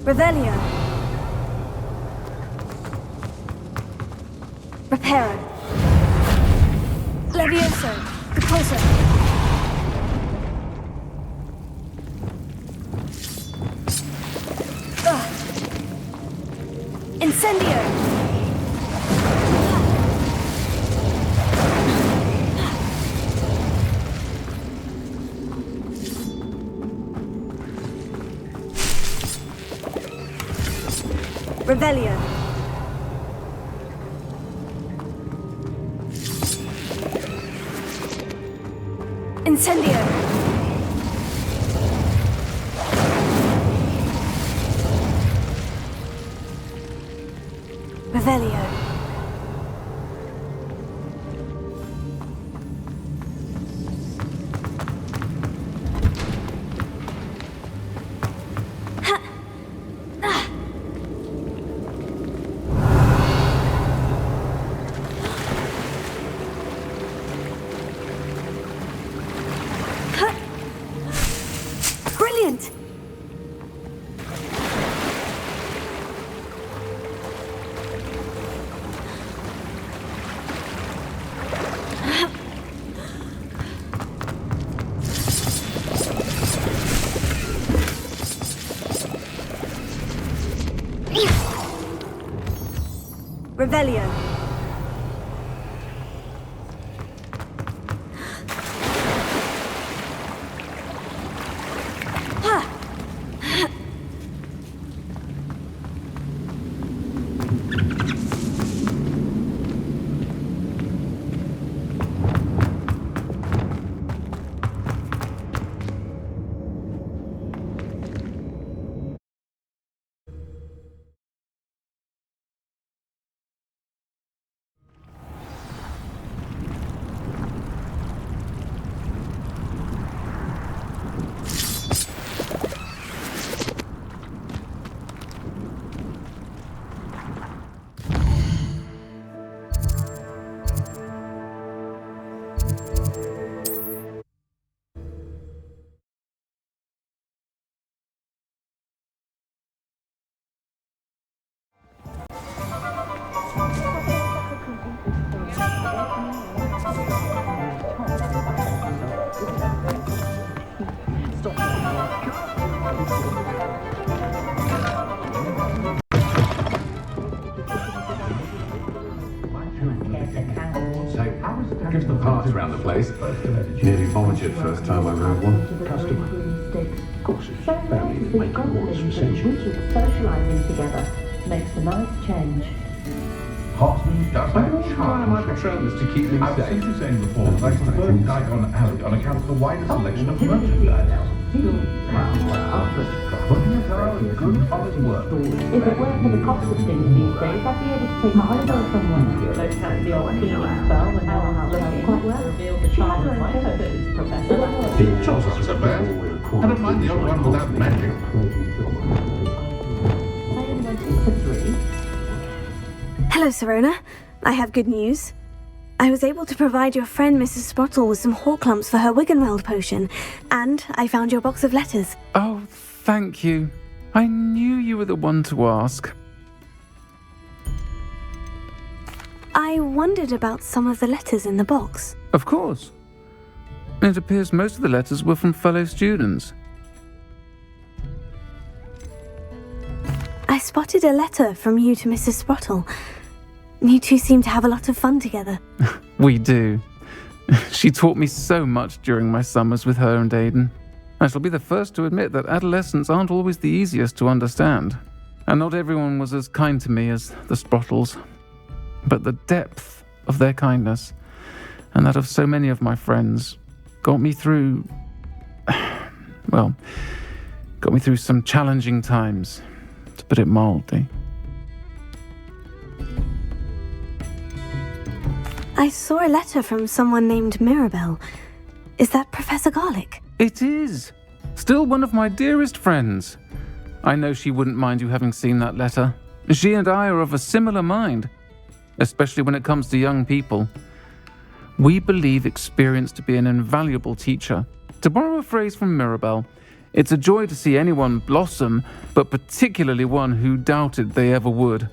Revelio. Reparo. Levioso. Depulso. Incendio. Revelio. Incendio. Revelio. Brilliant! Revelio. Gives the parts around the place. Nearly vomited first time I rode one. Of course, it's family make Hogwarts for centuries. Socialising together makes a nice change. Hogsmeade does have a charm. My patrons to keep me safe. I've simply saying before that I prefer Diagon Alley on account of the wider selection of merchandise. Good honest work. If it weren't for the cost of things these days, I'd be able to take a holiday somewhere. Don't count the old cleaning spell when no one's looking. Quite well. Reveal the charm of my purpose, Professor. The chops aren't so bad. I don't mind the old one without magic. I invented for 3. Hello, Serona. I have good news. I was able to provide your friend Mrs. Sprottle with some Horklumps for her Wiggenweld potion, and I found your box of letters. Oh, thank you. I knew you were the one to ask. I wondered about some of the letters in the box. Of course. It appears most of the letters were from fellow students. I spotted a letter from you to Mrs. Sprottle. You two seem to have a lot of fun together. We do. She taught me so much during my summers with her and Aiden. I shall be the first to admit that adolescents aren't always the easiest to understand. And not everyone was as kind to me as the Sprottles. But the depth of their kindness, and that of so many of my friends, got me through some challenging times, to put it mildly. I saw a letter from someone named Mirabelle. Is that Professor Garlick? It is. Still one of my dearest friends. I know she wouldn't mind you having seen that letter. She and I are of a similar mind, especially when it comes to young people. We believe experience to be an invaluable teacher. To borrow a phrase from Mirabelle, it's a joy to see anyone blossom, but particularly one who doubted they ever would.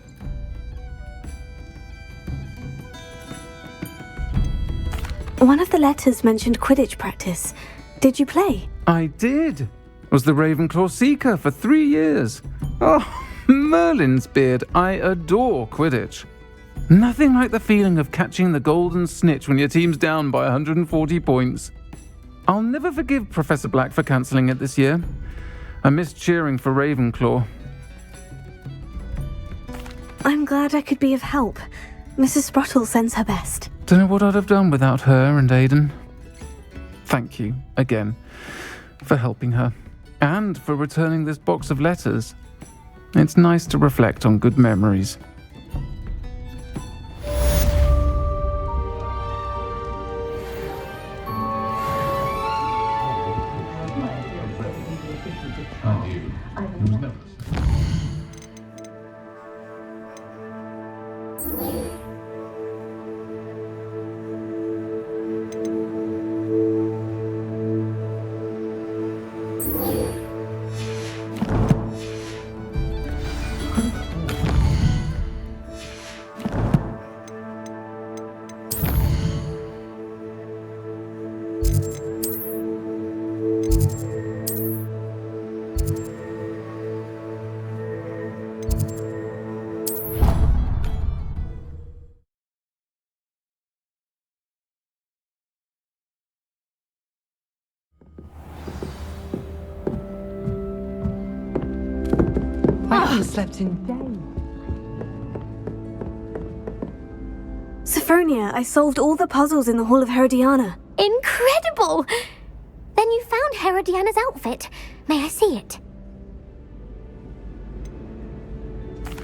One of the letters mentioned Quidditch practice. Did you play? I did. Was the Ravenclaw Seeker for 3 years. Oh, Merlin's beard, I adore Quidditch. Nothing like the feeling of catching the golden snitch when your team's down by 140 points. I'll never forgive Professor Black for cancelling it this year. I missed cheering for Ravenclaw. I'm glad I could be of help. Mrs. Sprottle sends her best. Don't know what I'd have done without her and Aiden. Thank you, again, for helping her, and for returning this box of letters. It's nice to reflect on good memories. haven't slept in days. Sophronia, I solved all the puzzles in the Hall of Herodiana. Incredible! Then you found Herodiana's outfit. May I see it?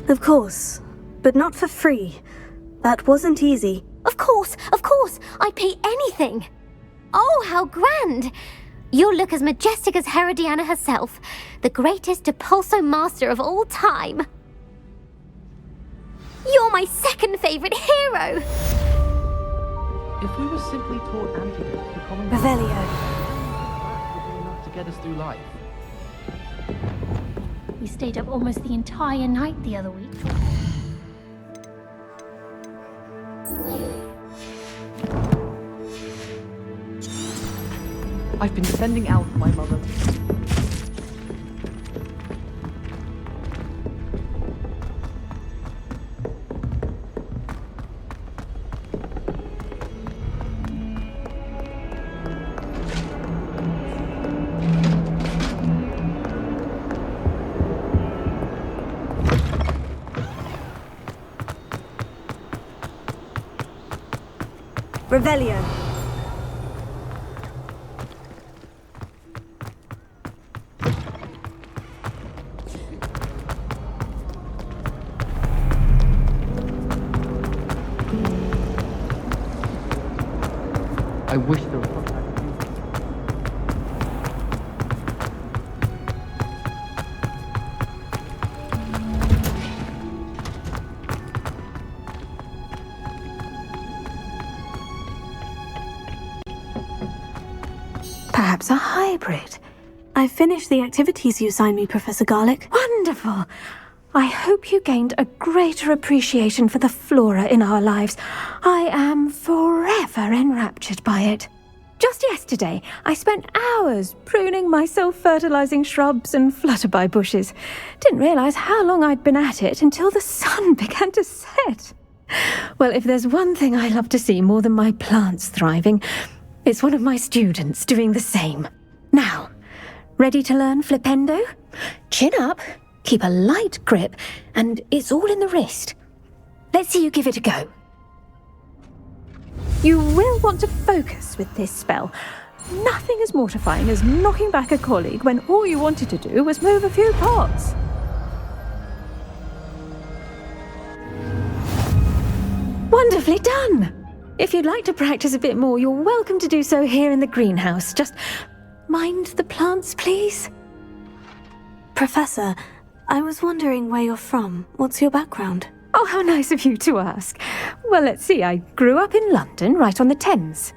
Of course, but not for free. That wasn't easy. Of course, I'd pay anything. Oh, how grand! You'll look as majestic as Herodiana herself, the greatest depulso master of all time. You're my second favourite hero! If we were simply taught antidotes to common... Revelio. That would be enough to get us through life. We stayed up almost the entire night the other week. I've been sending out my mother. Revelio. I wish there was something I could do. Perhaps a hybrid. I finished the activities you assigned me, Professor Garlick. Wonderful! I hope you gained a greater appreciation for the flora in our lives. I am forever enraptured by it. Just yesterday, I spent hours pruning my self-fertilizing shrubs and flutterby bushes. Didn't realize how long I'd been at it until the sun began to set. Well, if there's one thing I love to see more than my plants thriving, it's one of my students doing the same. Now, ready to learn flipendo? Chin up, keep a light grip, and it's all in the wrist. Let's see you give it a go. You will want to focus with this spell. Nothing as mortifying as knocking back a colleague when all you wanted to do was move a few pots. Wonderfully done! If you'd like to practice a bit more, you're welcome to do so here in the greenhouse. Just mind the plants, please. Professor, I was wondering where you're from. What's your background? Oh, how nice of you to ask. Well, let's see. I grew up in London, right on the Thames.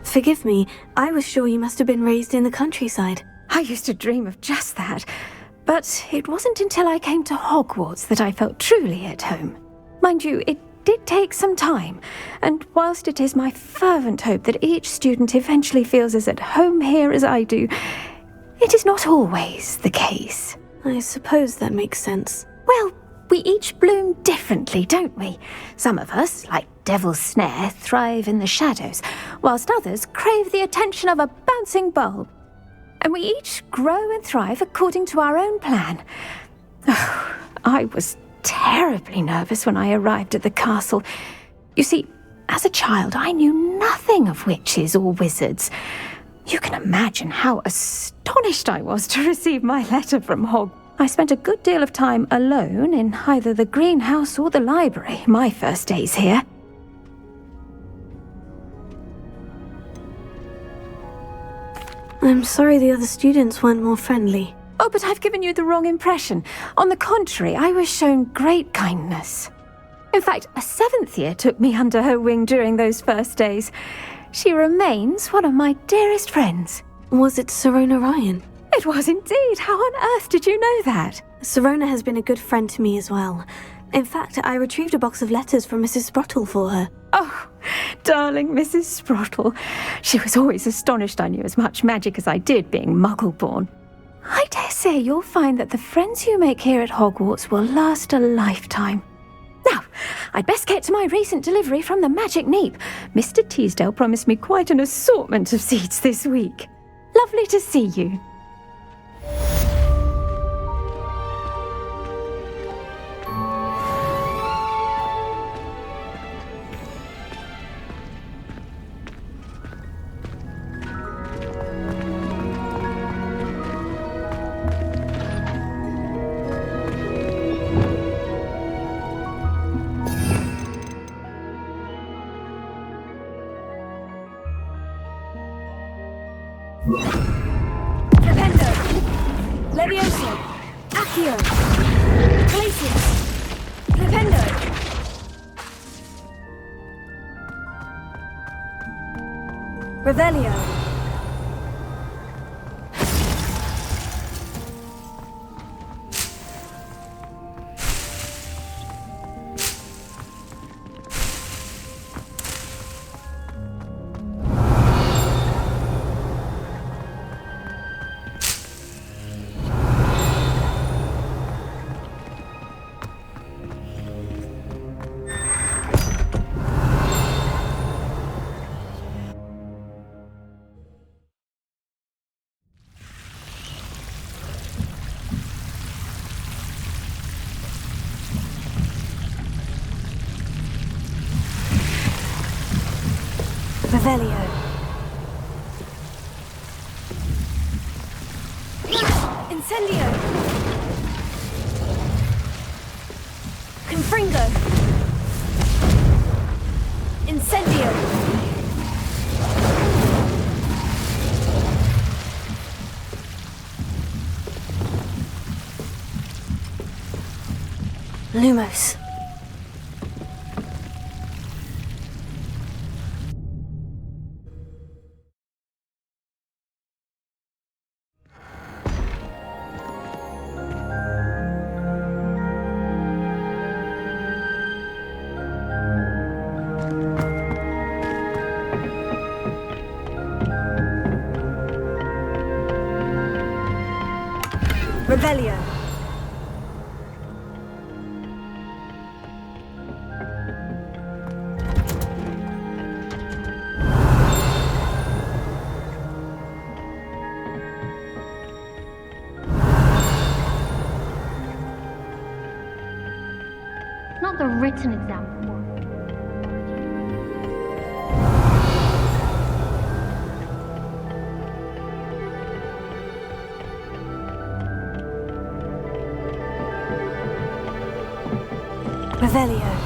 Forgive me, I was sure you must have been raised in the countryside. I used to dream of just that. But it wasn't until I came to Hogwarts that I felt truly at home. Mind you, it did take some time, and whilst it is my fervent hope that each student eventually feels as at home here as I do, it is not always the case. I suppose that makes sense. Well, we each bloom differently, don't we? Some of us, like Devil's Snare, thrive in the shadows, whilst others crave the attention of a bouncing bulb. And we each grow and thrive according to our own plan. Oh, I was terribly nervous when I arrived at the castle. You see, as a child, I knew nothing of witches or wizards. You can imagine how astonished I was to receive my letter from Hogwarts. I spent a good deal of time alone in either the greenhouse or the library, my first days here. I'm sorry the other students weren't more friendly. Oh, but I've given you the wrong impression. On the contrary, I was shown great kindness. In fact, a 7th year took me under her wing during those first days. She remains one of my dearest friends. Was it Sirona Ryan? It was indeed. How on earth did you know that? Sirona has been a good friend to me as well. In fact, I retrieved a box of letters from Mrs. Sprottle for her. Oh, darling Mrs. Sprottle. She was always astonished I knew as much magic as I did, being Muggle-born. I dare say you'll find that the friends you make here at Hogwarts will last a lifetime. Now, I'd best get to my recent delivery from the Magic Neep. Mr. Teasdale promised me quite an assortment of seeds this week. Lovely to see you. Levioso! Accio! Glacius! Flipendo! Revelio! Revelio. Incendio. Confringo. Incendio. Lumos. Revelio. Not the written example. Revelio.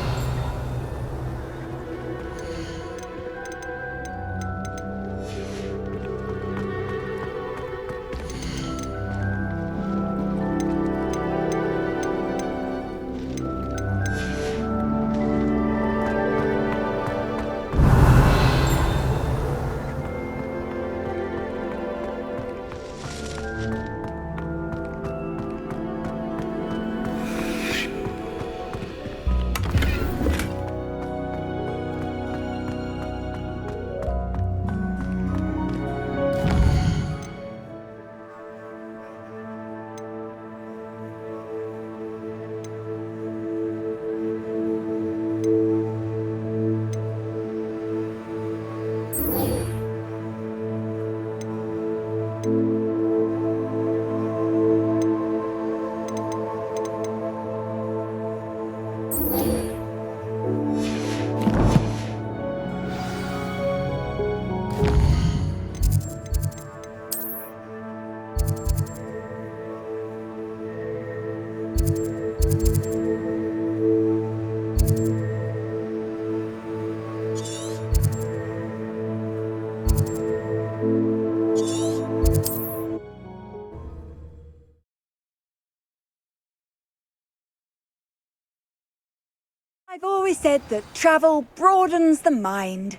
I've always said that travel broadens the mind.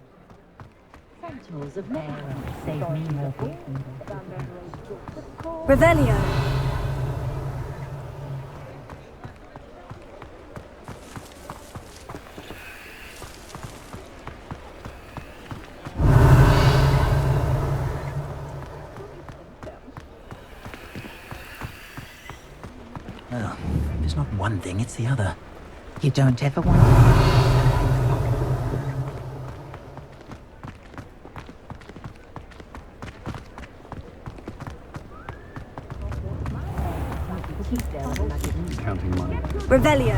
Centaurs of air save me more people. Revelio. Oh, if it's not one thing, it's the other. You don't ever want Counting money. Revelio.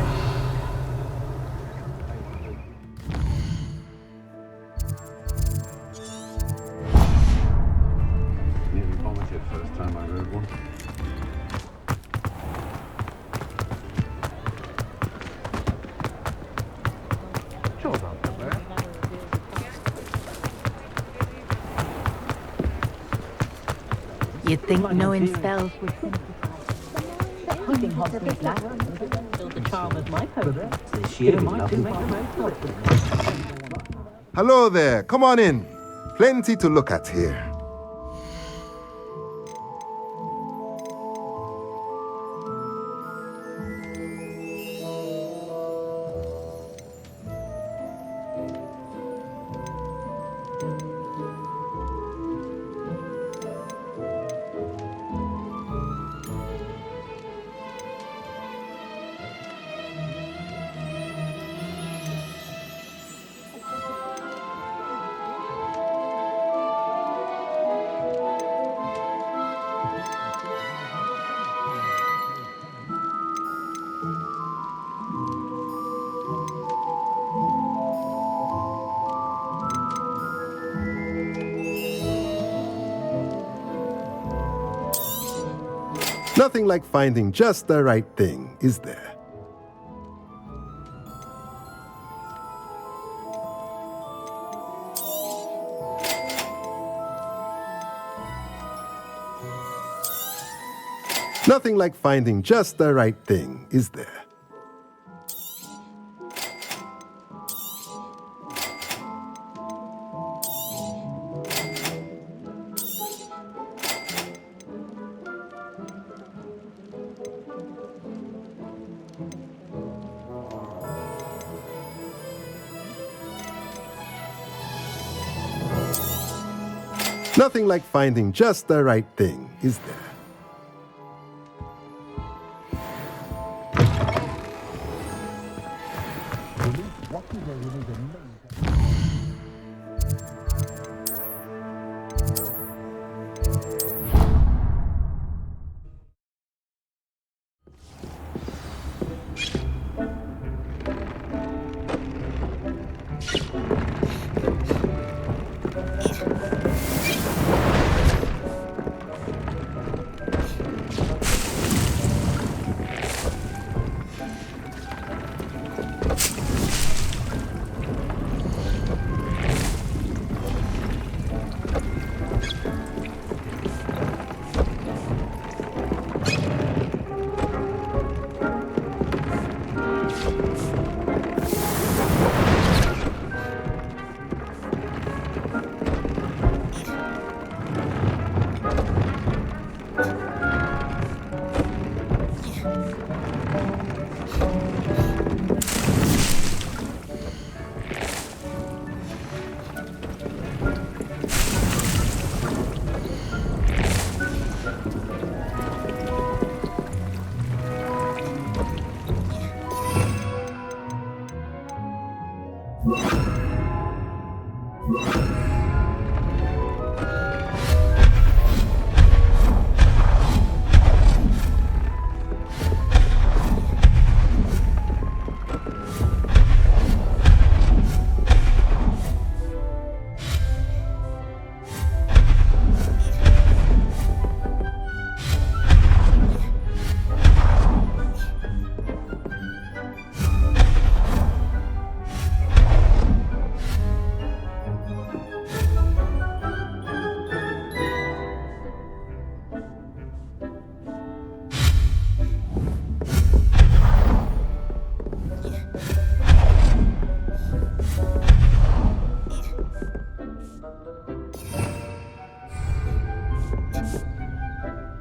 Nearly vomited first time I rode one. You'd think knowing spells would... anything Hogsmeade lacks. Build the charm of my potion. This year, Hello there, come on in. Plenty to look at here. Nothing like finding just the right thing, is there? Nothing like finding just the right thing, is there? Nothing like finding just the right thing, is there?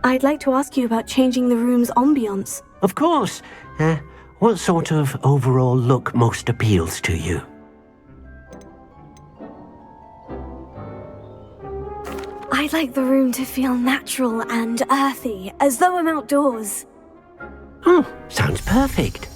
I'd like to ask you about changing the room's ambiance. Of course. What sort of overall look most appeals to you? I'd like the room to feel natural and earthy, as though I'm outdoors. Oh, sounds perfect.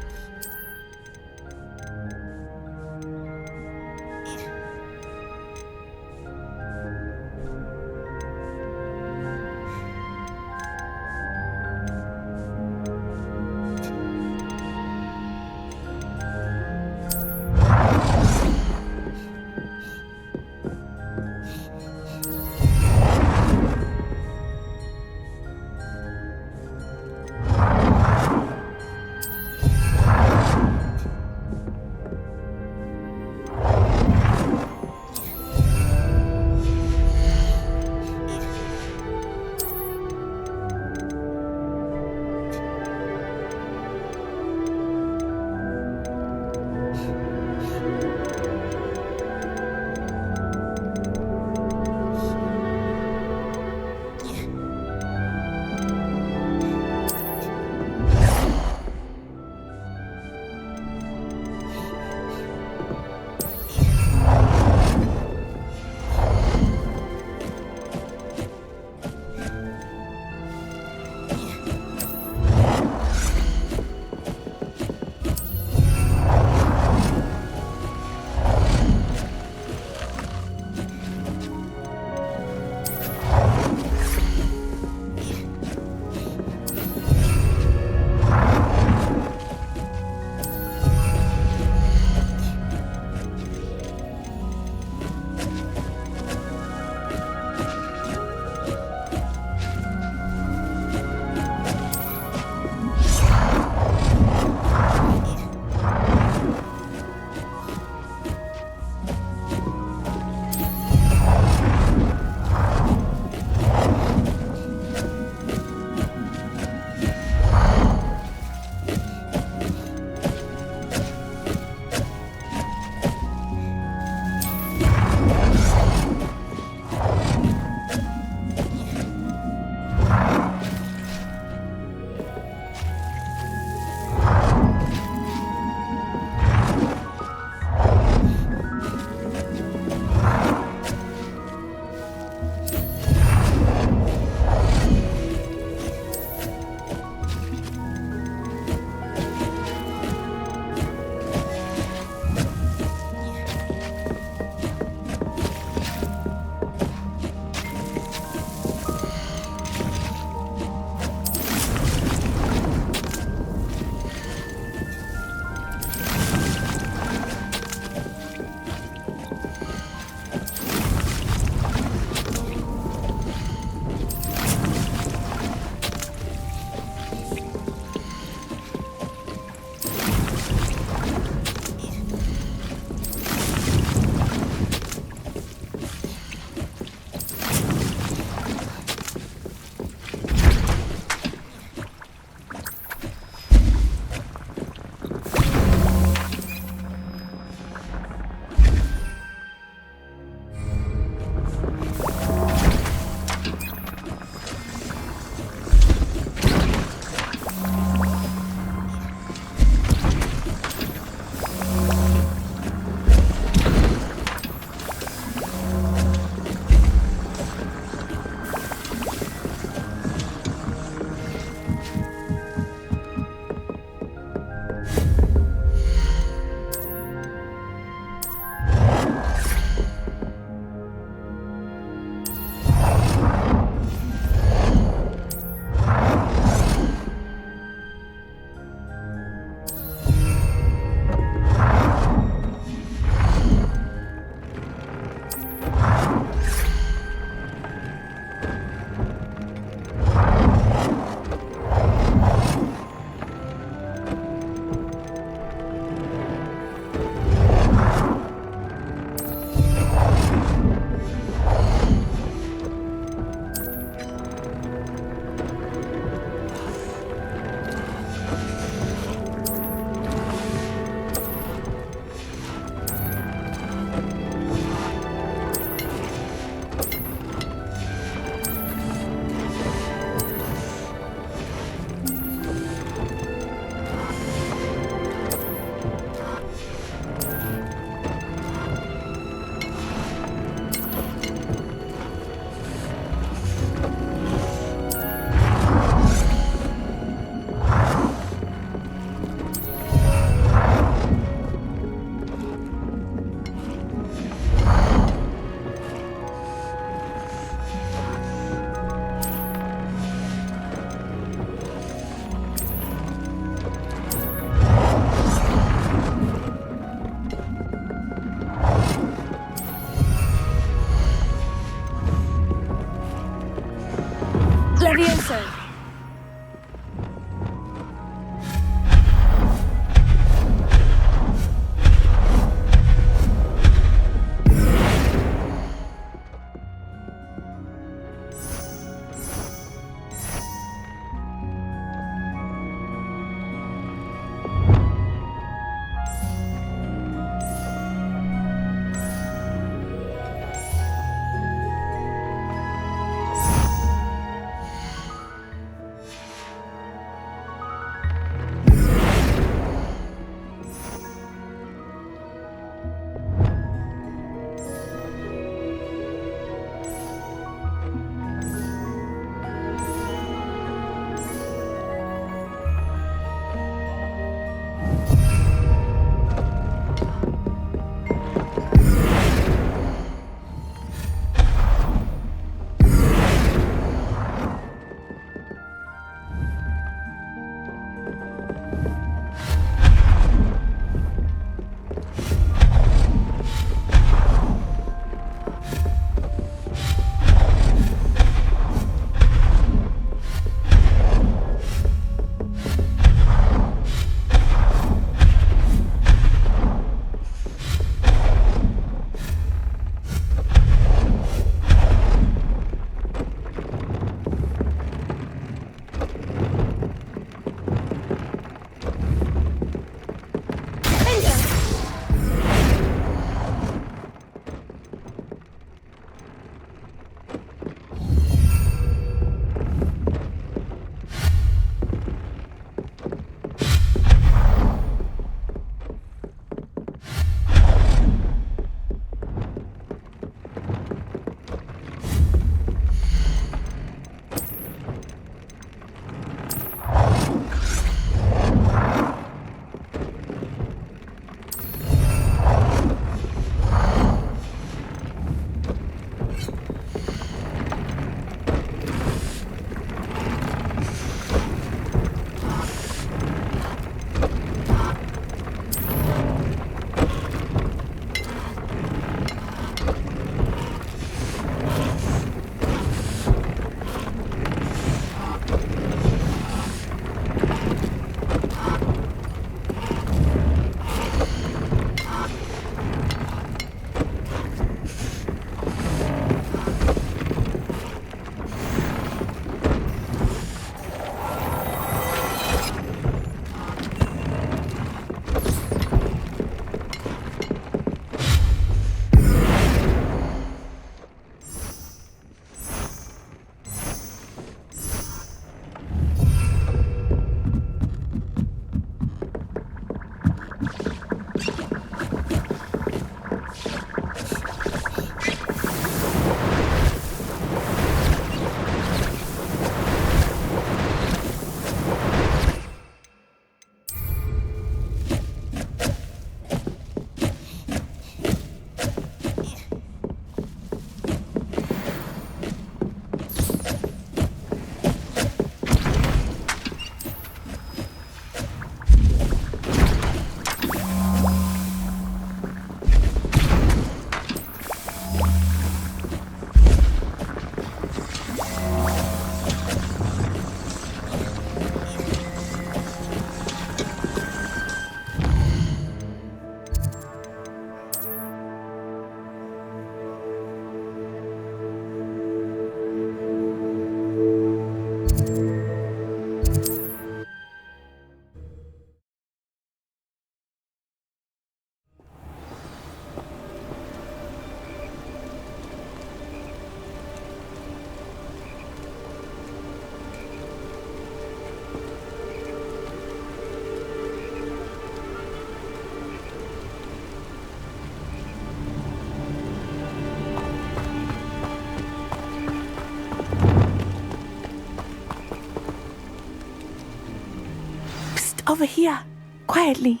Over here, quietly.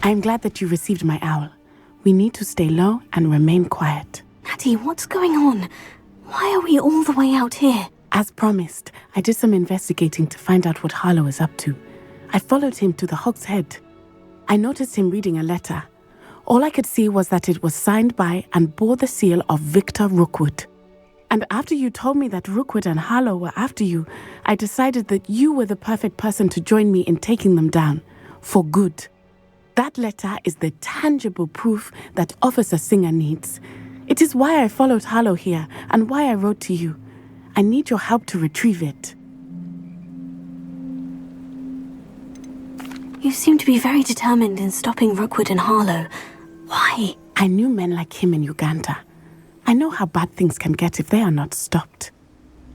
I'm glad that you received my owl. We need to stay low and remain quiet. Natty, what's going on? Why are we all the way out here? As promised, I did some investigating to find out what Harlow is up to. I followed him to the Hog's Head. I noticed him reading a letter. All I could see was that it was signed by and bore the seal of Victor Rookwood. And after you told me that Rookwood and Harlow were after you, I decided that you were the perfect person to join me in taking them down. For good. That letter is the tangible proof that Officer Singer needs. It is why I followed Harlow here and why I wrote to you. I need your help to retrieve it. You seem to be very determined in stopping Rookwood and Harlow. Why? I knew men like him in Uganda. I know how bad things can get if they are not stopped.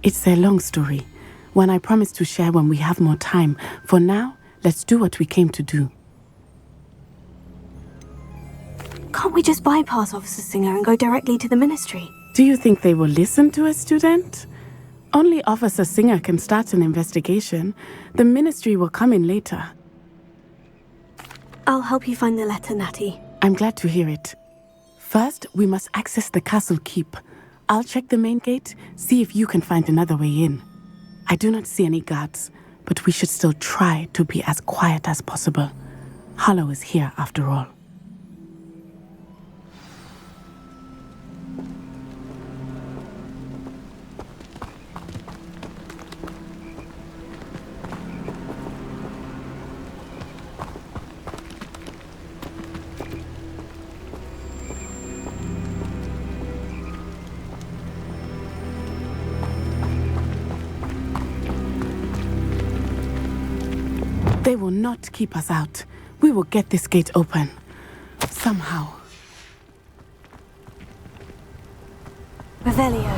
It's a long story, one I promise to share when we have more time. For now, let's do what we came to do. Can't we just bypass Officer Singer and go directly to the ministry? Do you think they will listen to a student? Only Officer Singer can start an investigation. The ministry will come in later. I'll help you find the letter, Natty. I'm glad to hear it. First, we must access the castle keep. I'll check the main gate, see if you can find another way in. I do not see any guards, but we should still try to be as quiet as possible. Harlow is here after all. They will not keep us out. We will get this gate open. Somehow. Revelio.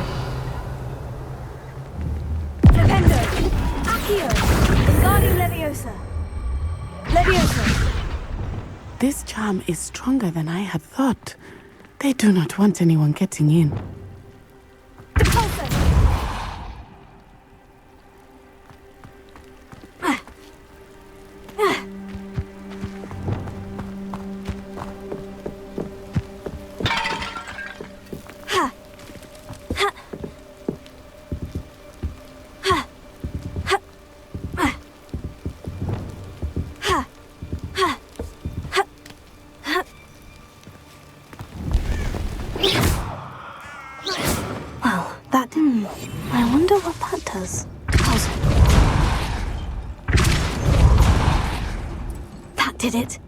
Flipendo. Accio. Wingardium Leviosa. Leviosa. This charm is stronger than I had thought. They do not want anyone getting in. I wonder what that does. That did it.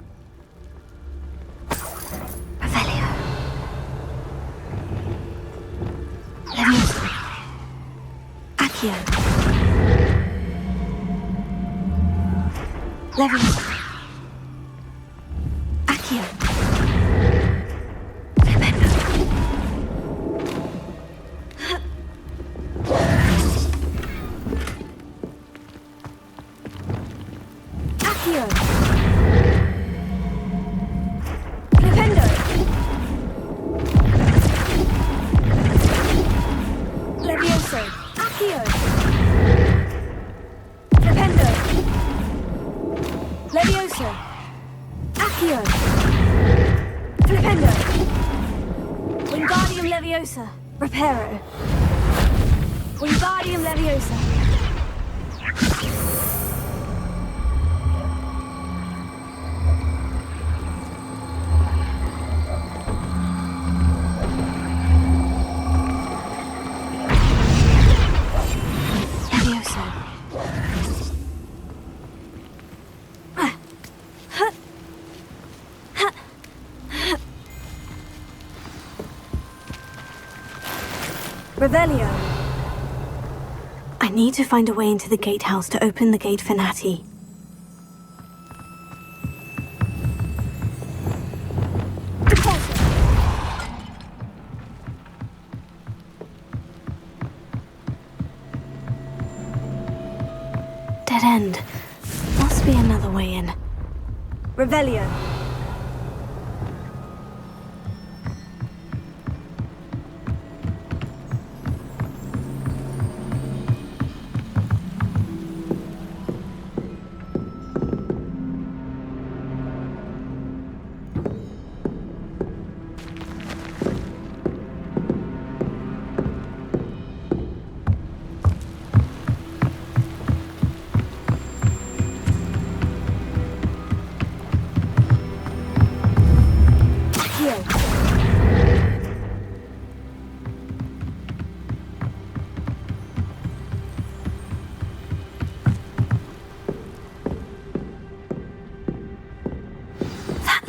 Revelio. Leviosa. Accio. Leviosa. Accio. Reparo. Wingardium Leviosa. Leviosa. Revelio. I need to find a way into the gatehouse to open the gate for Natty. Dead end. Must be another way in. Revelio.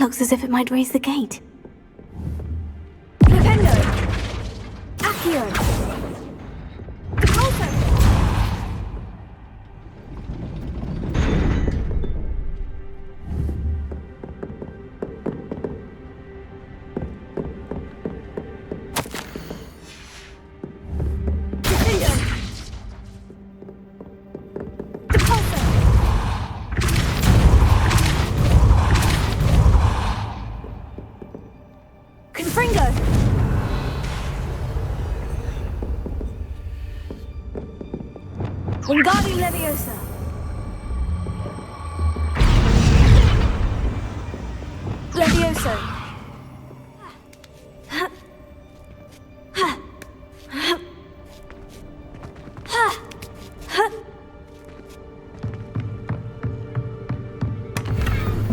Looks as if it might raise the gate. Flipendo! Accio! Repulso! Wingardium Leviosa! Levioso!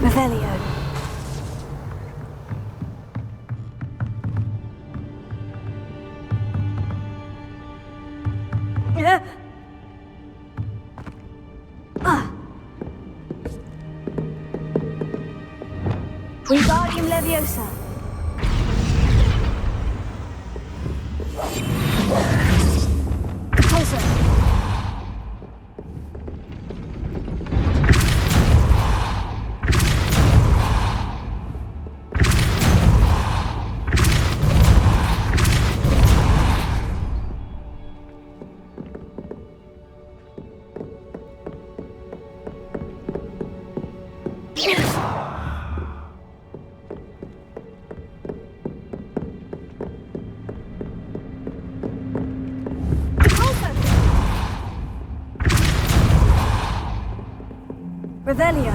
Revelio. Wingardium Leviosa! Repulso! Revelio.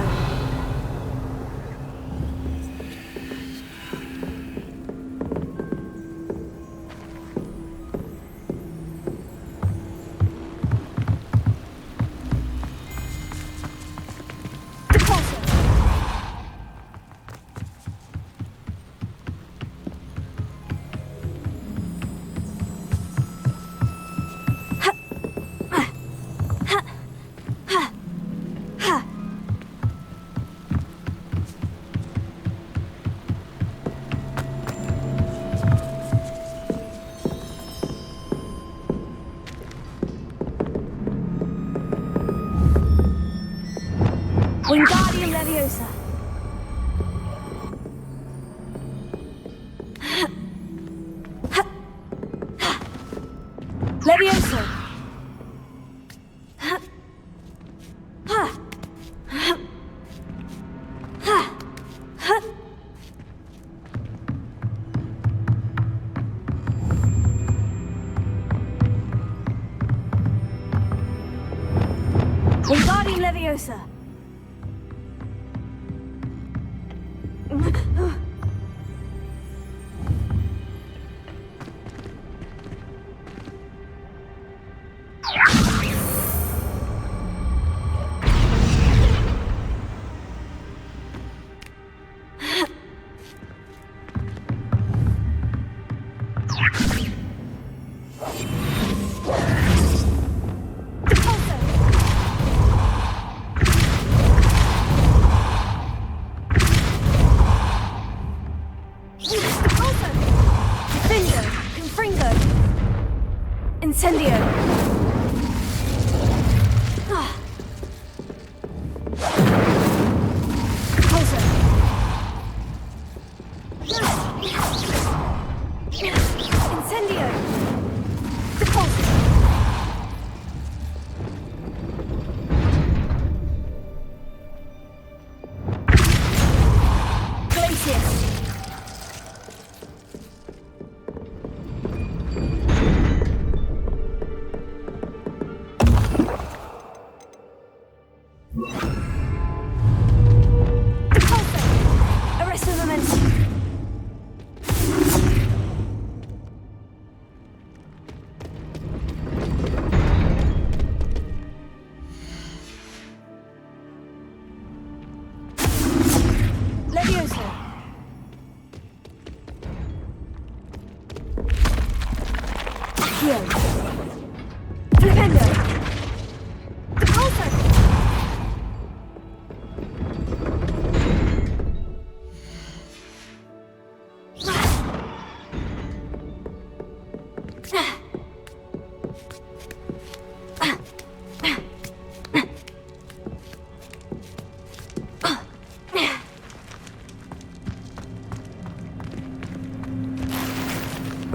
Wingardium Leviosa! Levioso! Wingardium Leviosa! Incendio! Repulso! Incendio! Repulso! Glacius!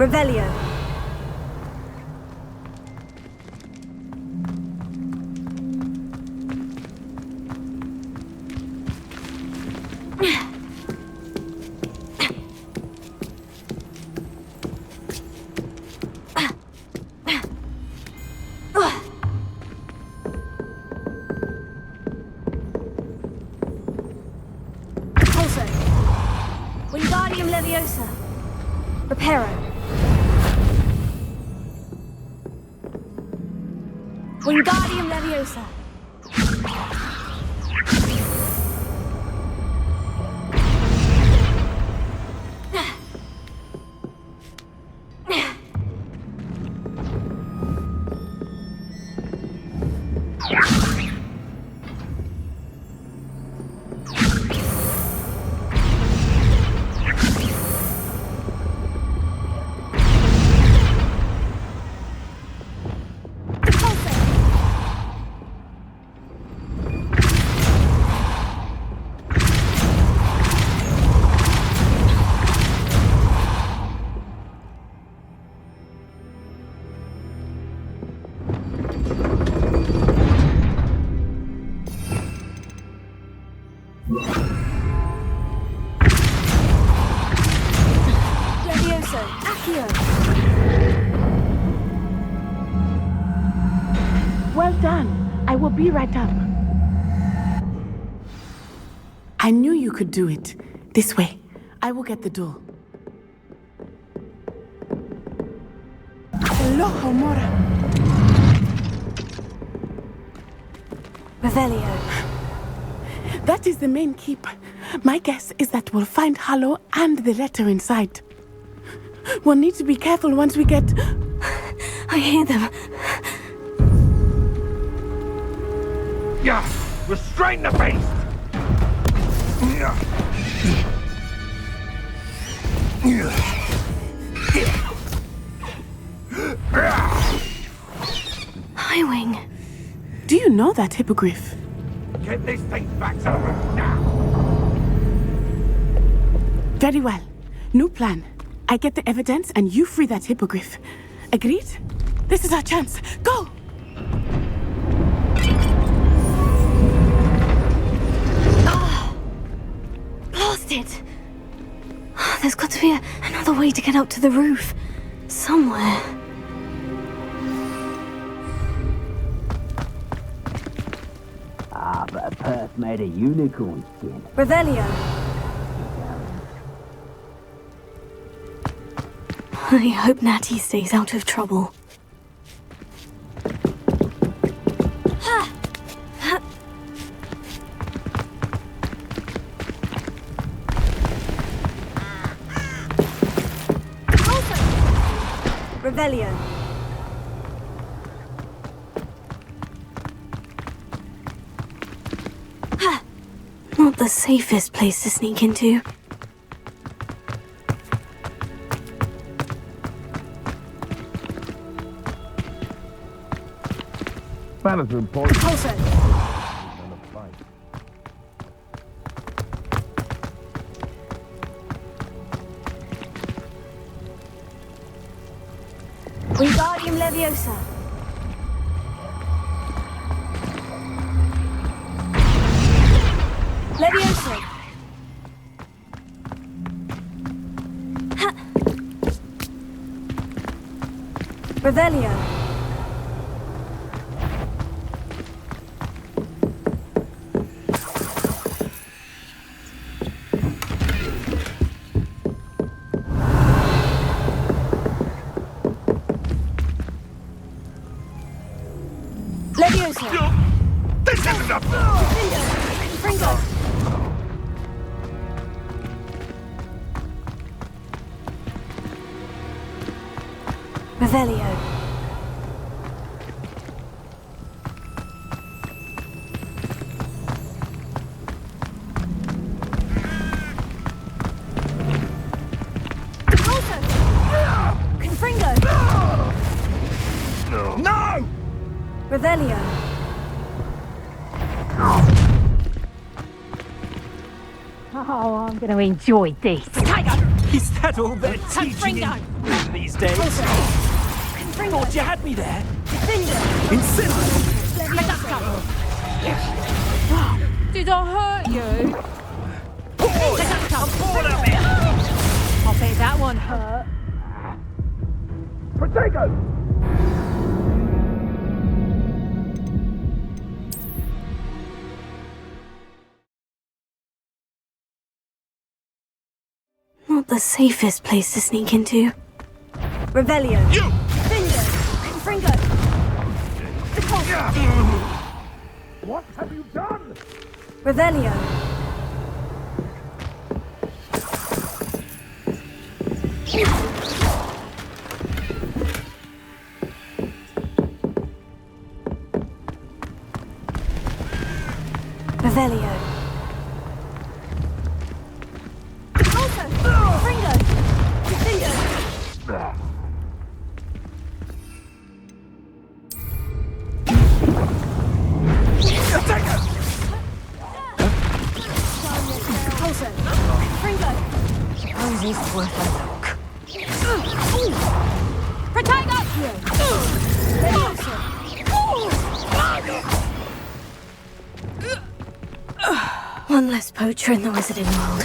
Revelio. Wingardium Leviosa. Reparo. Wingardium Leviosa. Levioso. Accio. Well done. I will be right up. I knew you could do it. This way. I will get the door. Hello, Mora. Revelio. That is the main keep. My guess is that we'll find Hallow and the letter inside. We'll need to be careful once we get... I hear them. Yeah, restrain the beast! Highwing. Do you know that hippogriff? Get this thing back to the roof now! Very well. New plan. I get the evidence and you free that hippogriff. Agreed? This is our chance. Go! Blasted! There's got to be another way to get up to the roof. Somewhere. Ah, but a purse made of unicorn skin. Revelio. I hope Natty stays out of trouble. Revelio. Not the safest place to sneak into. Management point. Also. Wingardium Leviosa. Leviosa. Ha. Revelio. Leviosa. This isn't a... Fringo. Revelio. Confringo. No! Revelio. Oh, I'm going to enjoy this. Is that all they're teaching him? these days. Thought you had me there. Did I hurt you? I bet that one hurt. Protego! Not the safest place to sneak into. Revelio. You! Finger! Fringo! The Coulson! What have you done? Revelio. Revelio. Also! Fringo! Finger! Also! Fringo! Suppose it's worth a look. Protego! Leviosa! One less poacher in the wizarding world.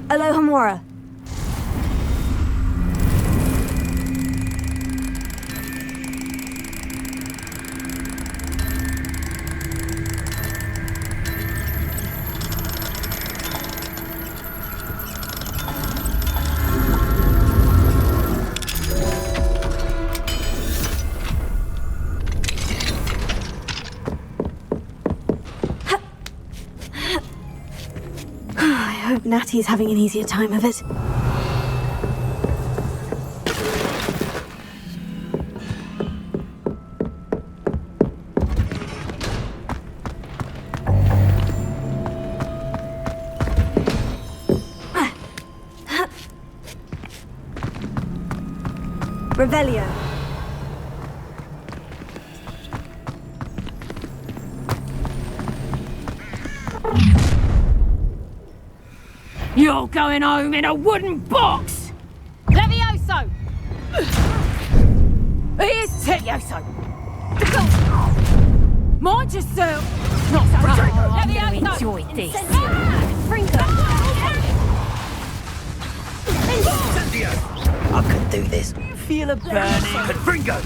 Alohomora. I hope Natty's having an easier time of it. Revelio. You're going home in a wooden box! Levioso! Here's Levioso! Mind yourself! Not so much! I'm going to Levioso! enjoy this. Fringo! I could do this. Feel a burning. Fringo!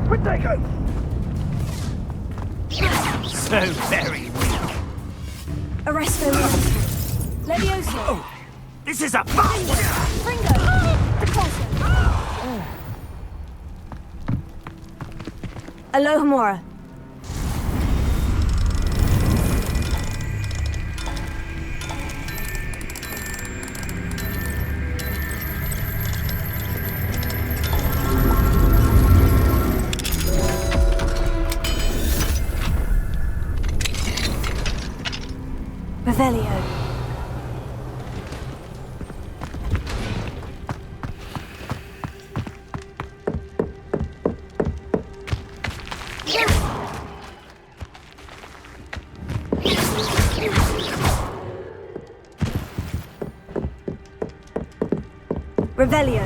Protego! So very weak. Arresto. Leviosa! This is a fight! Fringo! The Coulson! Alohomora. Revelio. Revelio.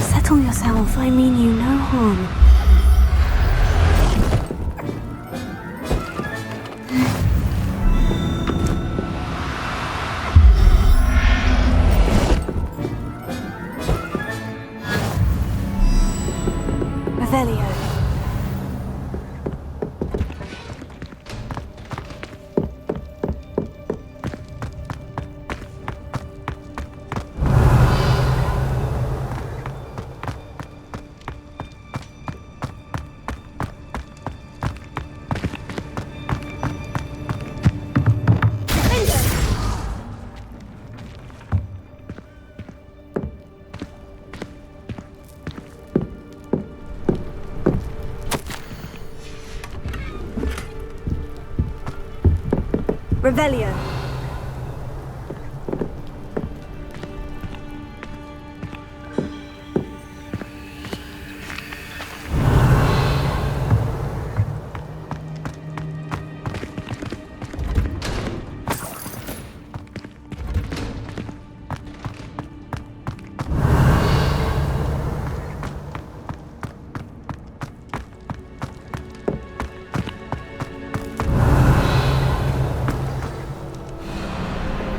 Settle yourself, I mean you no harm. Revelio. Revelio.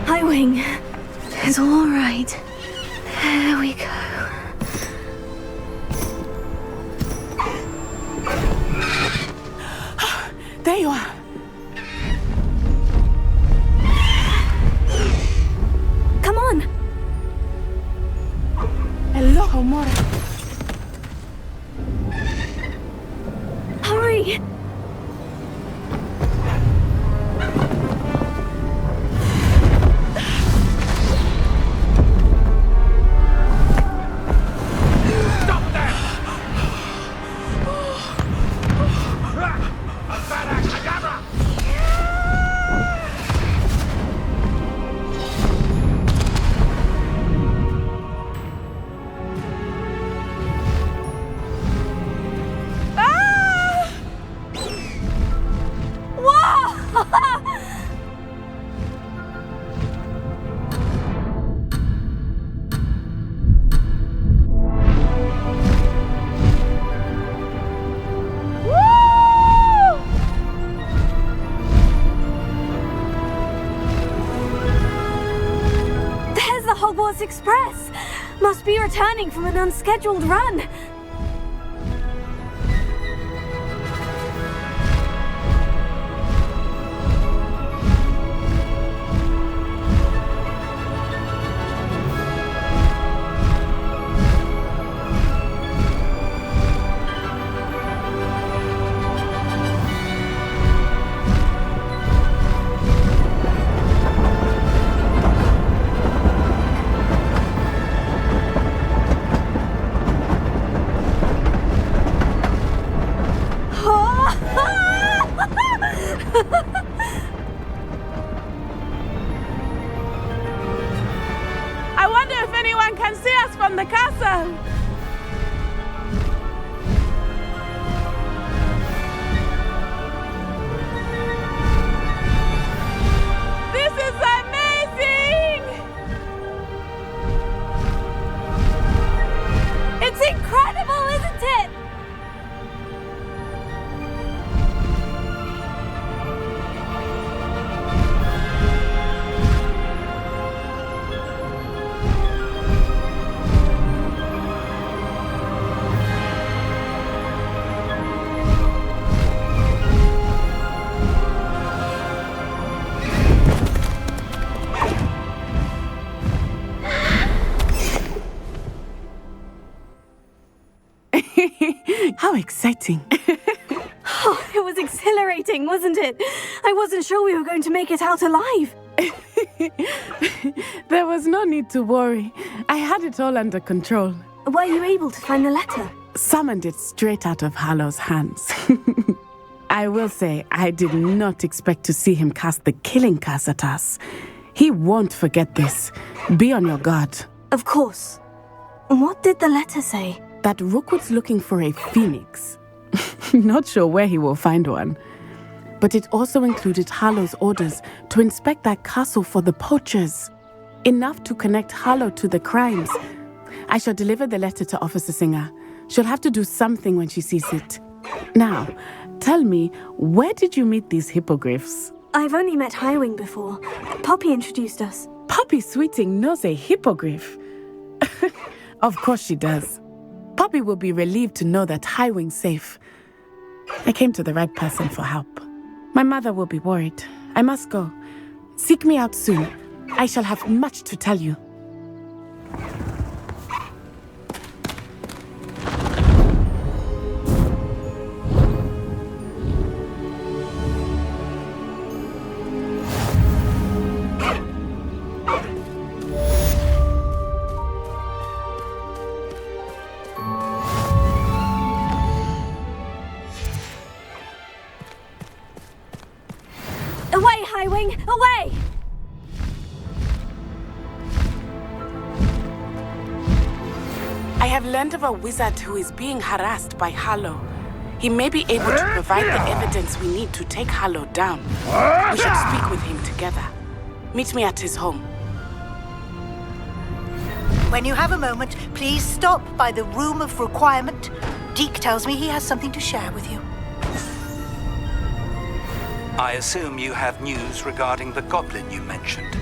Highwing. It's all right. There we go. There you are. Come on. Hello, Mora. Hurry. Hogwarts Express! Must be returning from an unscheduled run. I wonder if anyone can see us from the castle. This is amazing! It's incredible, isn't it? How exciting. Oh, it was exhilarating, wasn't it? I wasn't sure we were going to make it out alive. There was no need to worry. I had it all under control. Were you able to find the letter? Summoned it straight out of Hallow's hands. I will say, I did not expect to see him cast the killing curse at us. He won't forget this. Be on your guard. Of course. What did the letter say? That Rookwood's looking for a phoenix. Not sure where he will find one. But it also included Hallow's orders to inspect that castle for the poachers. Enough to connect Hallow to the crimes. I shall deliver the letter to Officer Singer. She'll have to do something when she sees it. Now, tell me, where did you meet these hippogriffs? I've only met Highwing before. Poppy introduced us. Poppy Sweeting knows a hippogriff. Of course she does. Poppy will be relieved to know that Highwing's safe. I came to the right person for help. My mother will be worried. I must go. Seek me out soon. I shall have much to tell you. Away, Highwing! Away! I have learned of a wizard who is being harassed by Harlow. He may be able to provide the evidence we need to take Harlow down. We should speak with him together. Meet me at his home. When you have a moment, please stop by the Room of Requirement. Deke tells me he has something to share with you. I assume you have news regarding the goblin you mentioned.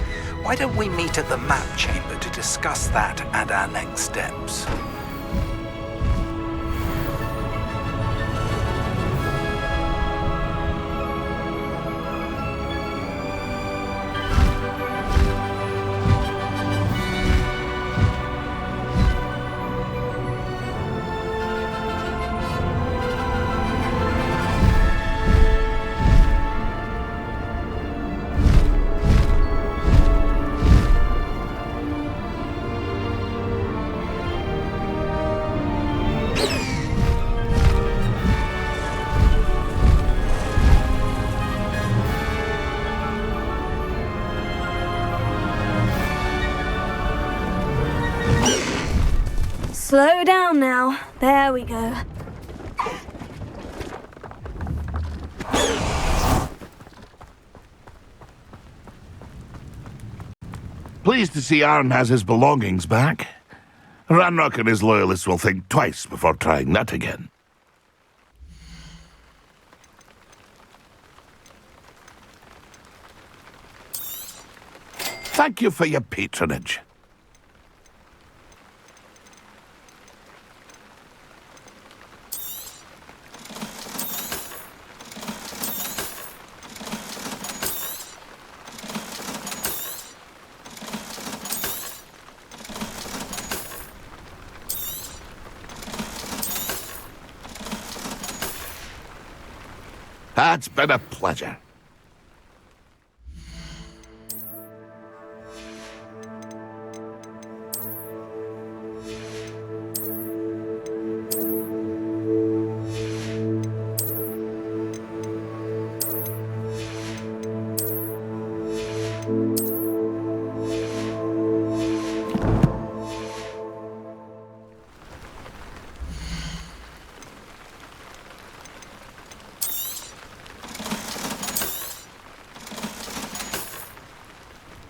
Why don't we meet at the map chamber to discuss that and our next steps? Slow down now. There we go. Pleased to see Aaron has his belongings back. Ranrock and his loyalists will think twice before trying that again. Thank you for your patronage. It's been a pleasure.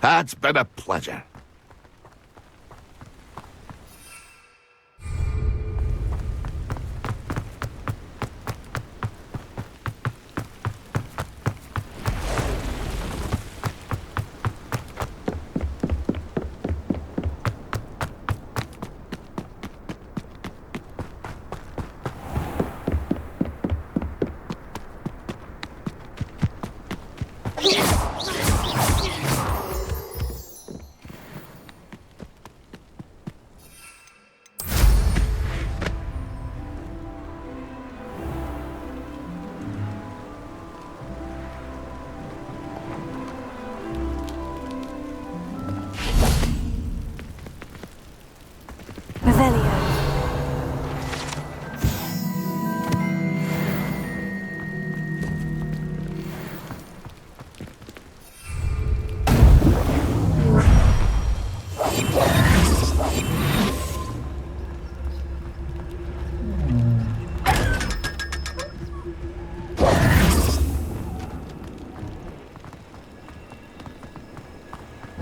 It's been a pleasure.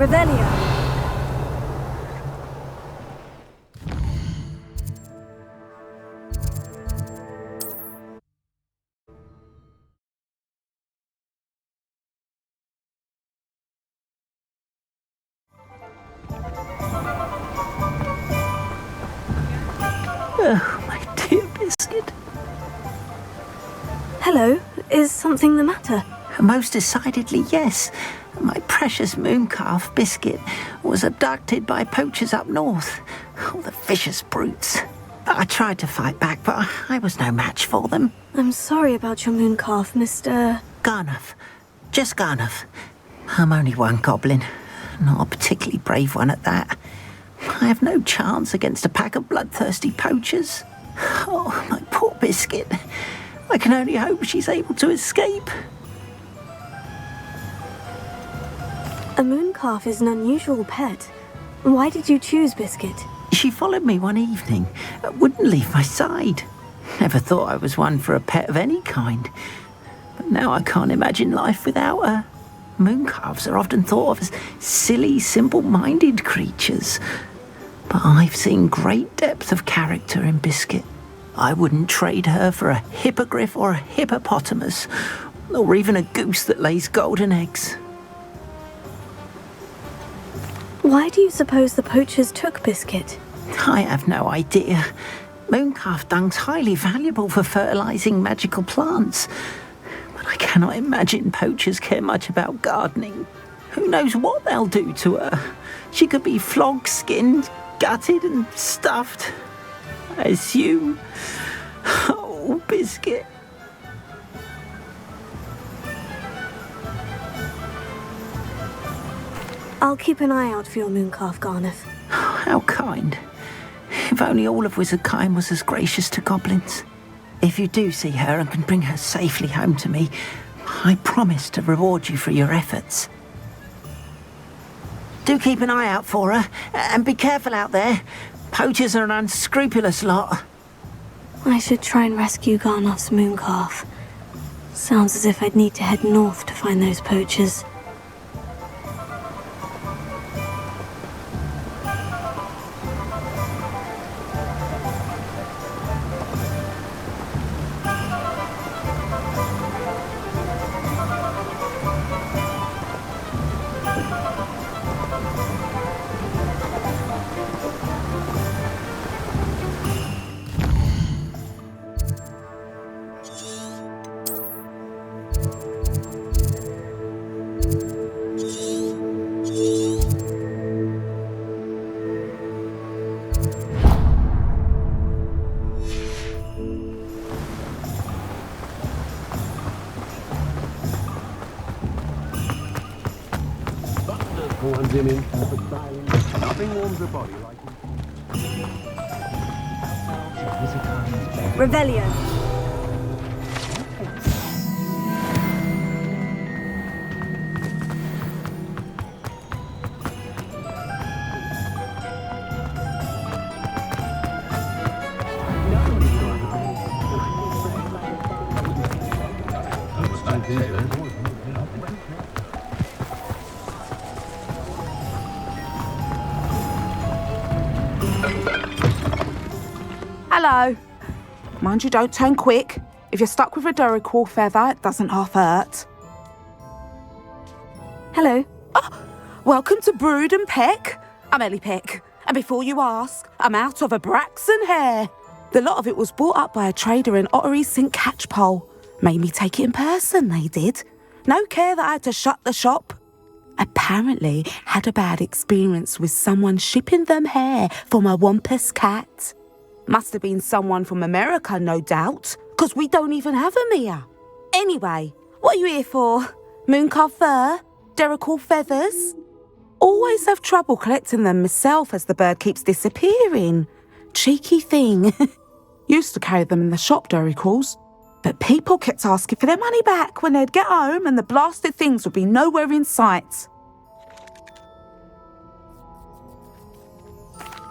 Revelio. Oh, my dear Biscuit. Hello, is something the matter? Most decidedly, yes. My precious mooncalf, Biscuit, was abducted by poachers up north. Oh, the vicious brutes. I tried to fight back, but I was no match for them. I'm sorry about your mooncalf, Mr. Garnuff. Just Garnuff. I'm only one goblin. Not a particularly brave one at that. I have no chance against a pack of bloodthirsty poachers. Oh, my poor Biscuit. I can only hope she's able to escape. A mooncalf is an unusual pet. Why did you choose Biscuit? She followed me one evening, wouldn't leave my side. Never thought I was one for a pet of any kind. But now I can't imagine life without her. Mooncalves are often thought of as silly, simple-minded creatures. But I've seen great depth of character in Biscuit. I wouldn't trade her for a hippogriff or a hippopotamus, or even a goose that lays golden eggs. Why do you suppose the poachers took Biscuit? I have no idea. Mooncalf dung's highly valuable for fertilising magical plants. But I cannot imagine poachers care much about gardening. Who knows what they'll do to her? She could be flogged, skinned, gutted and stuffed. I assume. Oh, Biscuit. I'll keep an eye out for your mooncalf, Garneth. How kind. If only all of Wizardkind was as gracious to goblins. If you do see her and can bring her safely home to me, I promise to reward you for your efforts. Do keep an eye out for her, and be careful out there. Poachers are an unscrupulous lot. I should try and rescue Garnoth's mooncalf. Sounds as if I'd need to head north to find those poachers. Nothing warms the body like Revelio. Hello. Mind you don't turn quick. If you're stuck with a Duracell feather, it doesn't half hurt. Hello. Oh, welcome to Brood and Peck. I'm Ellie Peck. And before you ask, I'm out of a Braxton hair. The lot of it was bought up by a trader in Ottery St. Catchpole. Made me take it in person, they did. No care that I had to shut the shop. Apparently had a bad experience with someone shipping them hair for my Wampus cat. Must have been someone from America, no doubt, because we don't even have them here. Anyway, what are you here for? Mooncalf fur? Duracell feathers? Always have trouble collecting them myself as the bird keeps disappearing. Cheeky thing. Used to carry them in the shop, Duracells. But people kept asking for their money back when they'd get home and the blasted things would be nowhere in sight.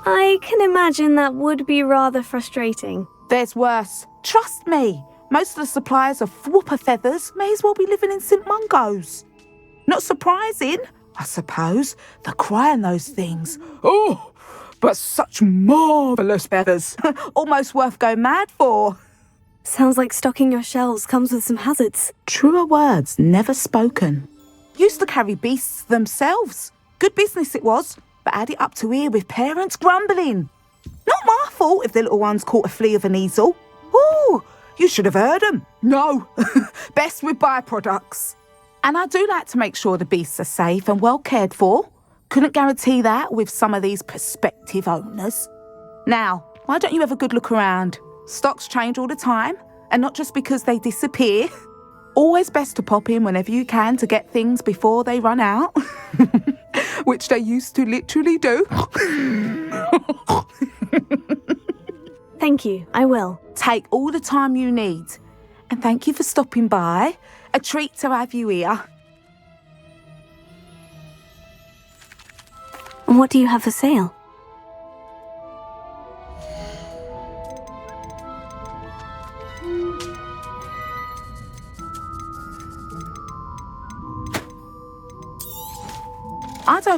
I can imagine that would be rather frustrating. There's worse. Trust me. Most of the suppliers of whooper feathers may as well be living in St. Mungo's. Not surprising, I suppose, the cry on those things. Oh, but such marvellous feathers. Almost worth going mad for. Sounds like stocking your shelves comes with some hazards. Truer words never spoken. Used to carry beasts themselves. Good business it was, but had it up to here with parents grumbling. Not my fault if the little ones caught a flea of an easel. Ooh, you should have heard them. No, best with byproducts. And I do like to make sure the beasts are safe and well cared for. Couldn't guarantee that with some of these prospective owners. Now, why don't you have a good look around? Stocks change all the time, and not just because they disappear. Always best to pop in whenever you can to get things before they run out. Which they used to literally do. Thank you, I will. Take all the time you need. And thank you for stopping by. A treat to have you here. And what do you have for sale?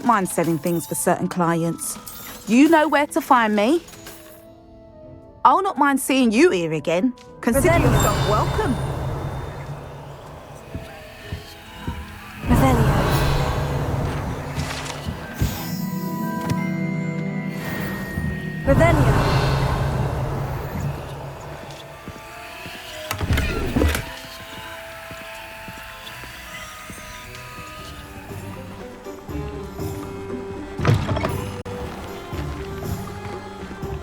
don't mind selling things for certain clients. You know where to find me. I'll not mind seeing you here again. Consider yourself welcome. Revelio. Revelio.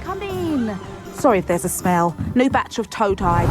Come in. Sorry if there's a smell. New batch of toad-hide.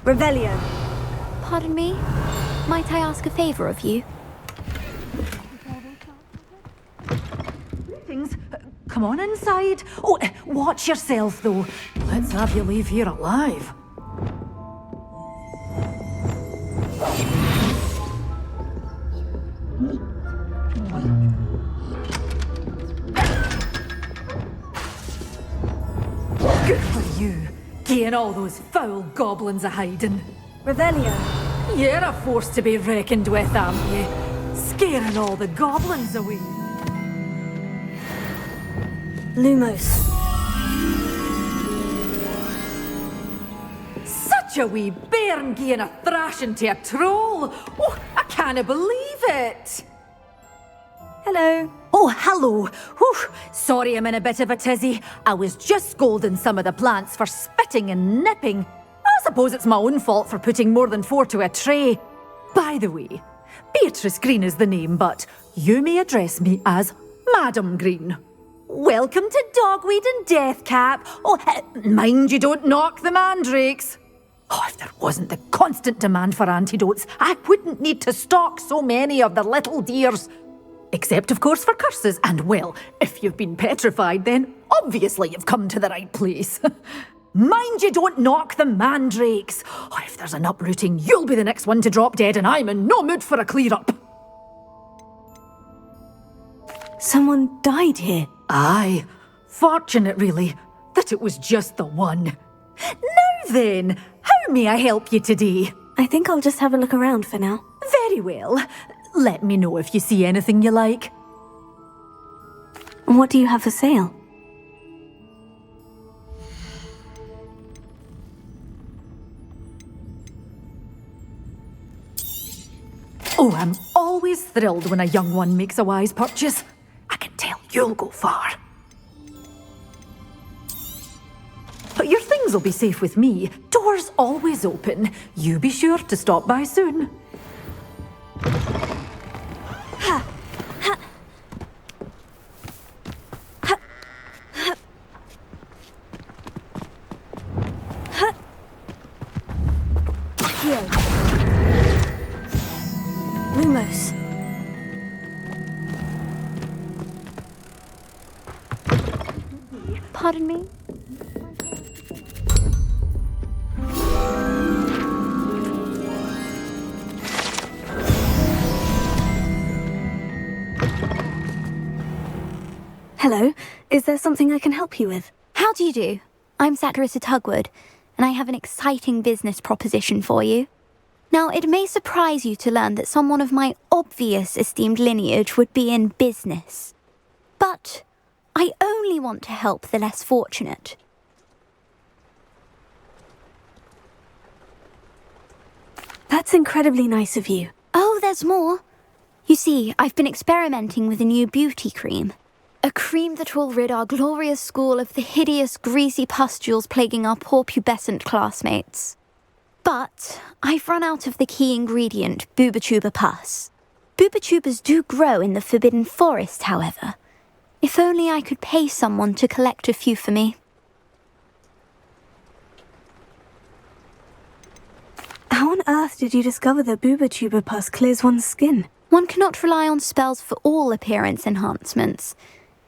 Revelio. Pardon me? Might I ask a favour of you? Greetings. Come on inside. Oh, watch yourself, though. Let's have you leave here alive. Good for you. Getting all those foul goblins a-hiding. Revelio. You're a force to be reckoned with, aren't you? Scaring all the goblins away. Lumos. Such a wee bairn giving a thrashing to a troll. Oh, I can't believe it. Hello. Oh, hello. Whew. Sorry I'm in a bit of a tizzy. I was just scolding some of the plants for spitting and nipping. I suppose it's my own fault for putting more than 4 to a tray. By the way, Beatrice Green is the name, but you may address me as Madam Green. Welcome to Dogweed and Deathcap. Oh, mind you don't knock the mandrakes. Oh, if there wasn't the constant demand for antidotes, I wouldn't need to stock so many of the little dears. Except, of course, for curses. And, well, if you've been petrified, then obviously you've come to the right place. Mind you don't knock the mandrakes. Oh, if there's an uprooting, you'll be the next one to drop dead, and I'm in no mood for a clear-up. Someone died here. Aye. Fortunate, really, that it was just the one. Now then, how may I help you today? I think I'll just have a look around for now. Very well. Let me know if you see anything you like. What do you have for sale? Oh, I'm always thrilled when a young one makes a wise purchase. I can tell you'll go far. But your things will be safe with me. Doors always open. You be sure to stop by soon. Ha! Ha! Ha! Ha! Ha! Here. Lumos. Pardon me? Hello. Is there something I can help you with? How do you do? I'm Satirissa Tugwood, and I have an exciting business proposition for you. Now, it may surprise you to learn that someone of my obvious esteemed lineage would be in business. But I only want to help the less fortunate. That's incredibly nice of you. Oh, there's more. You see, I've been experimenting with a new beauty cream. A cream that will rid our glorious school of the hideous, greasy pustules plaguing our poor pubescent classmates. But I've run out of the key ingredient, Booba-Tuber pus. Booba-Tubers do grow in the Forbidden Forest, however. If only I could pay someone to collect a few for me. How on earth did you discover that Booba-Tuber pus clears one's skin? One cannot rely on spells for all appearance enhancements.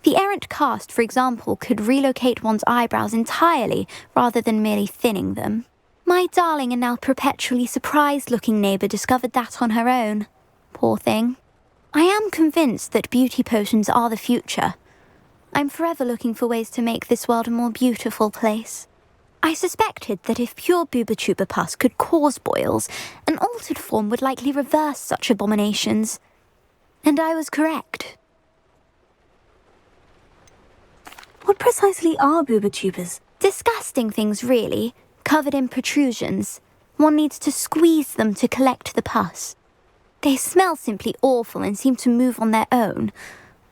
The errant cast, for example, could relocate one's eyebrows entirely rather than merely thinning them. My darling and now perpetually surprised-looking neighbour discovered that on her own. Poor thing. I am convinced that beauty potions are the future. I'm forever looking for ways to make this world a more beautiful place. I suspected that if pure Booba-Tuber pus could cause boils, an altered form would likely reverse such abominations. And I was correct. What precisely are Booba-Tubers? Disgusting things, really, covered in protrusions. One needs to squeeze them to collect the pus. They smell simply awful and seem to move on their own.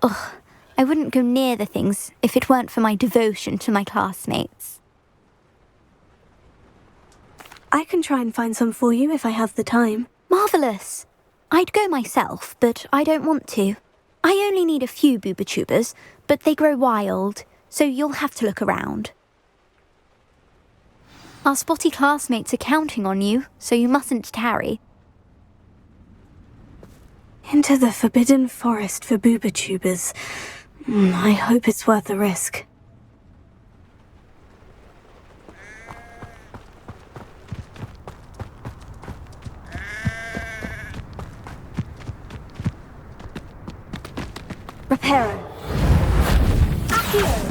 Ugh, I wouldn't go near the things if it weren't for my devotion to my classmates. I can try and find some for you if I have the time. Marvellous! I'd go myself, but I don't want to. I only need a few Booba-Tubers, but they grow wild, so you'll have to look around. Our spotty classmates are counting on you, so you mustn't tarry. Into the Forbidden Forest for Booba-Tubers. I hope it's worth the risk. Reparo. Accio.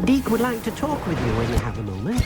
Deke would like to talk with you when you have a moment.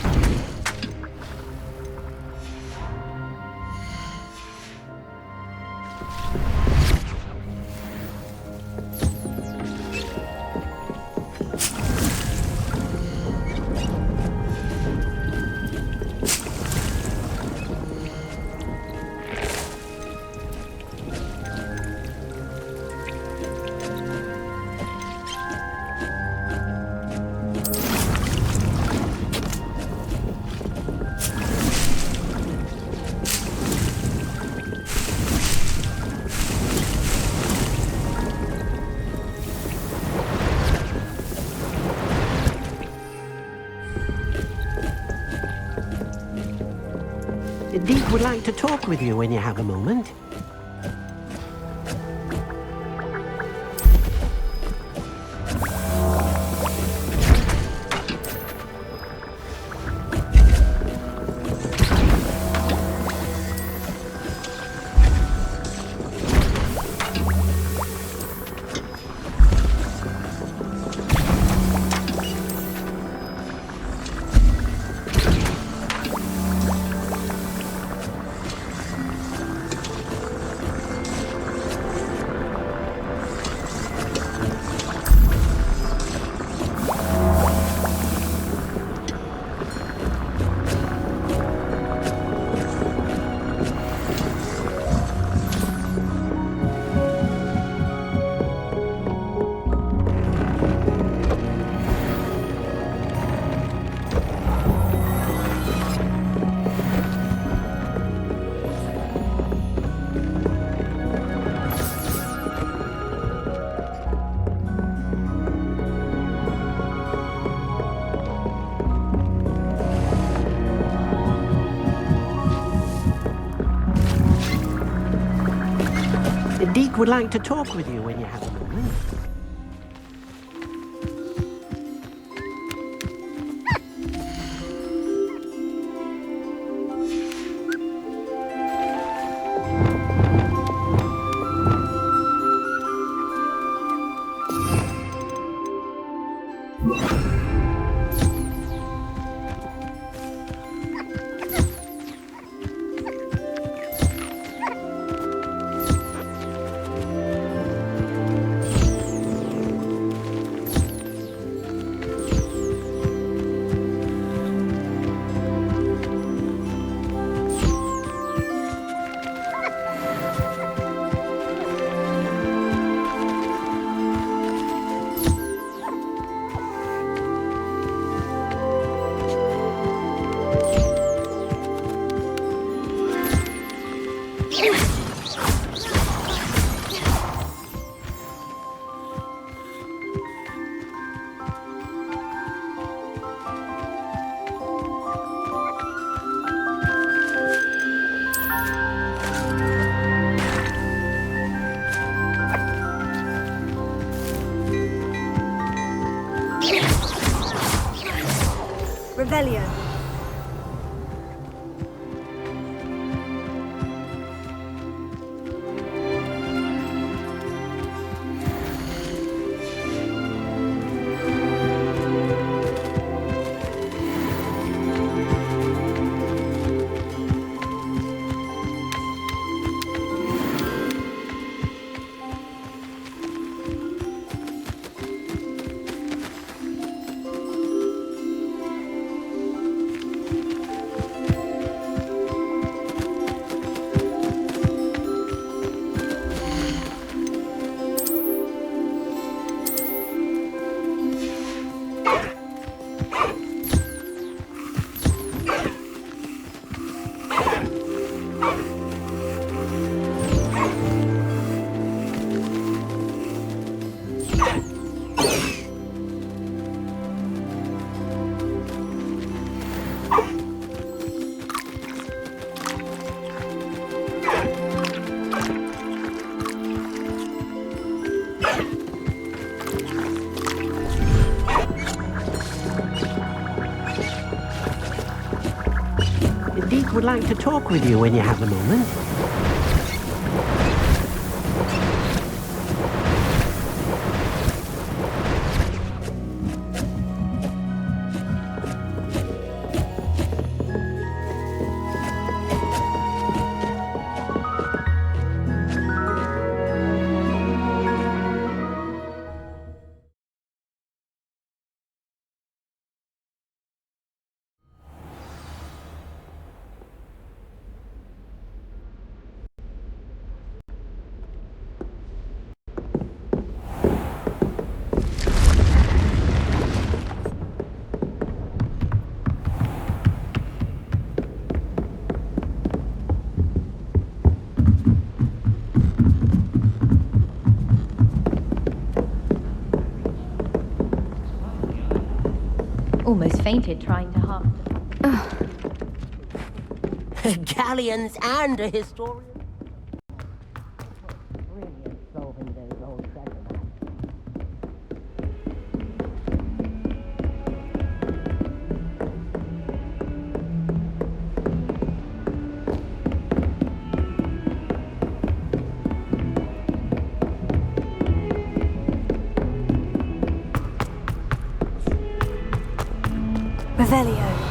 Deke would like to talk with you when you have a moment. Deke would like to talk with you when you have a moment. Revelio. Deek would like to talk with you when you have a moment. Almost fainted trying to harm. Galleons and a historian. Revelio.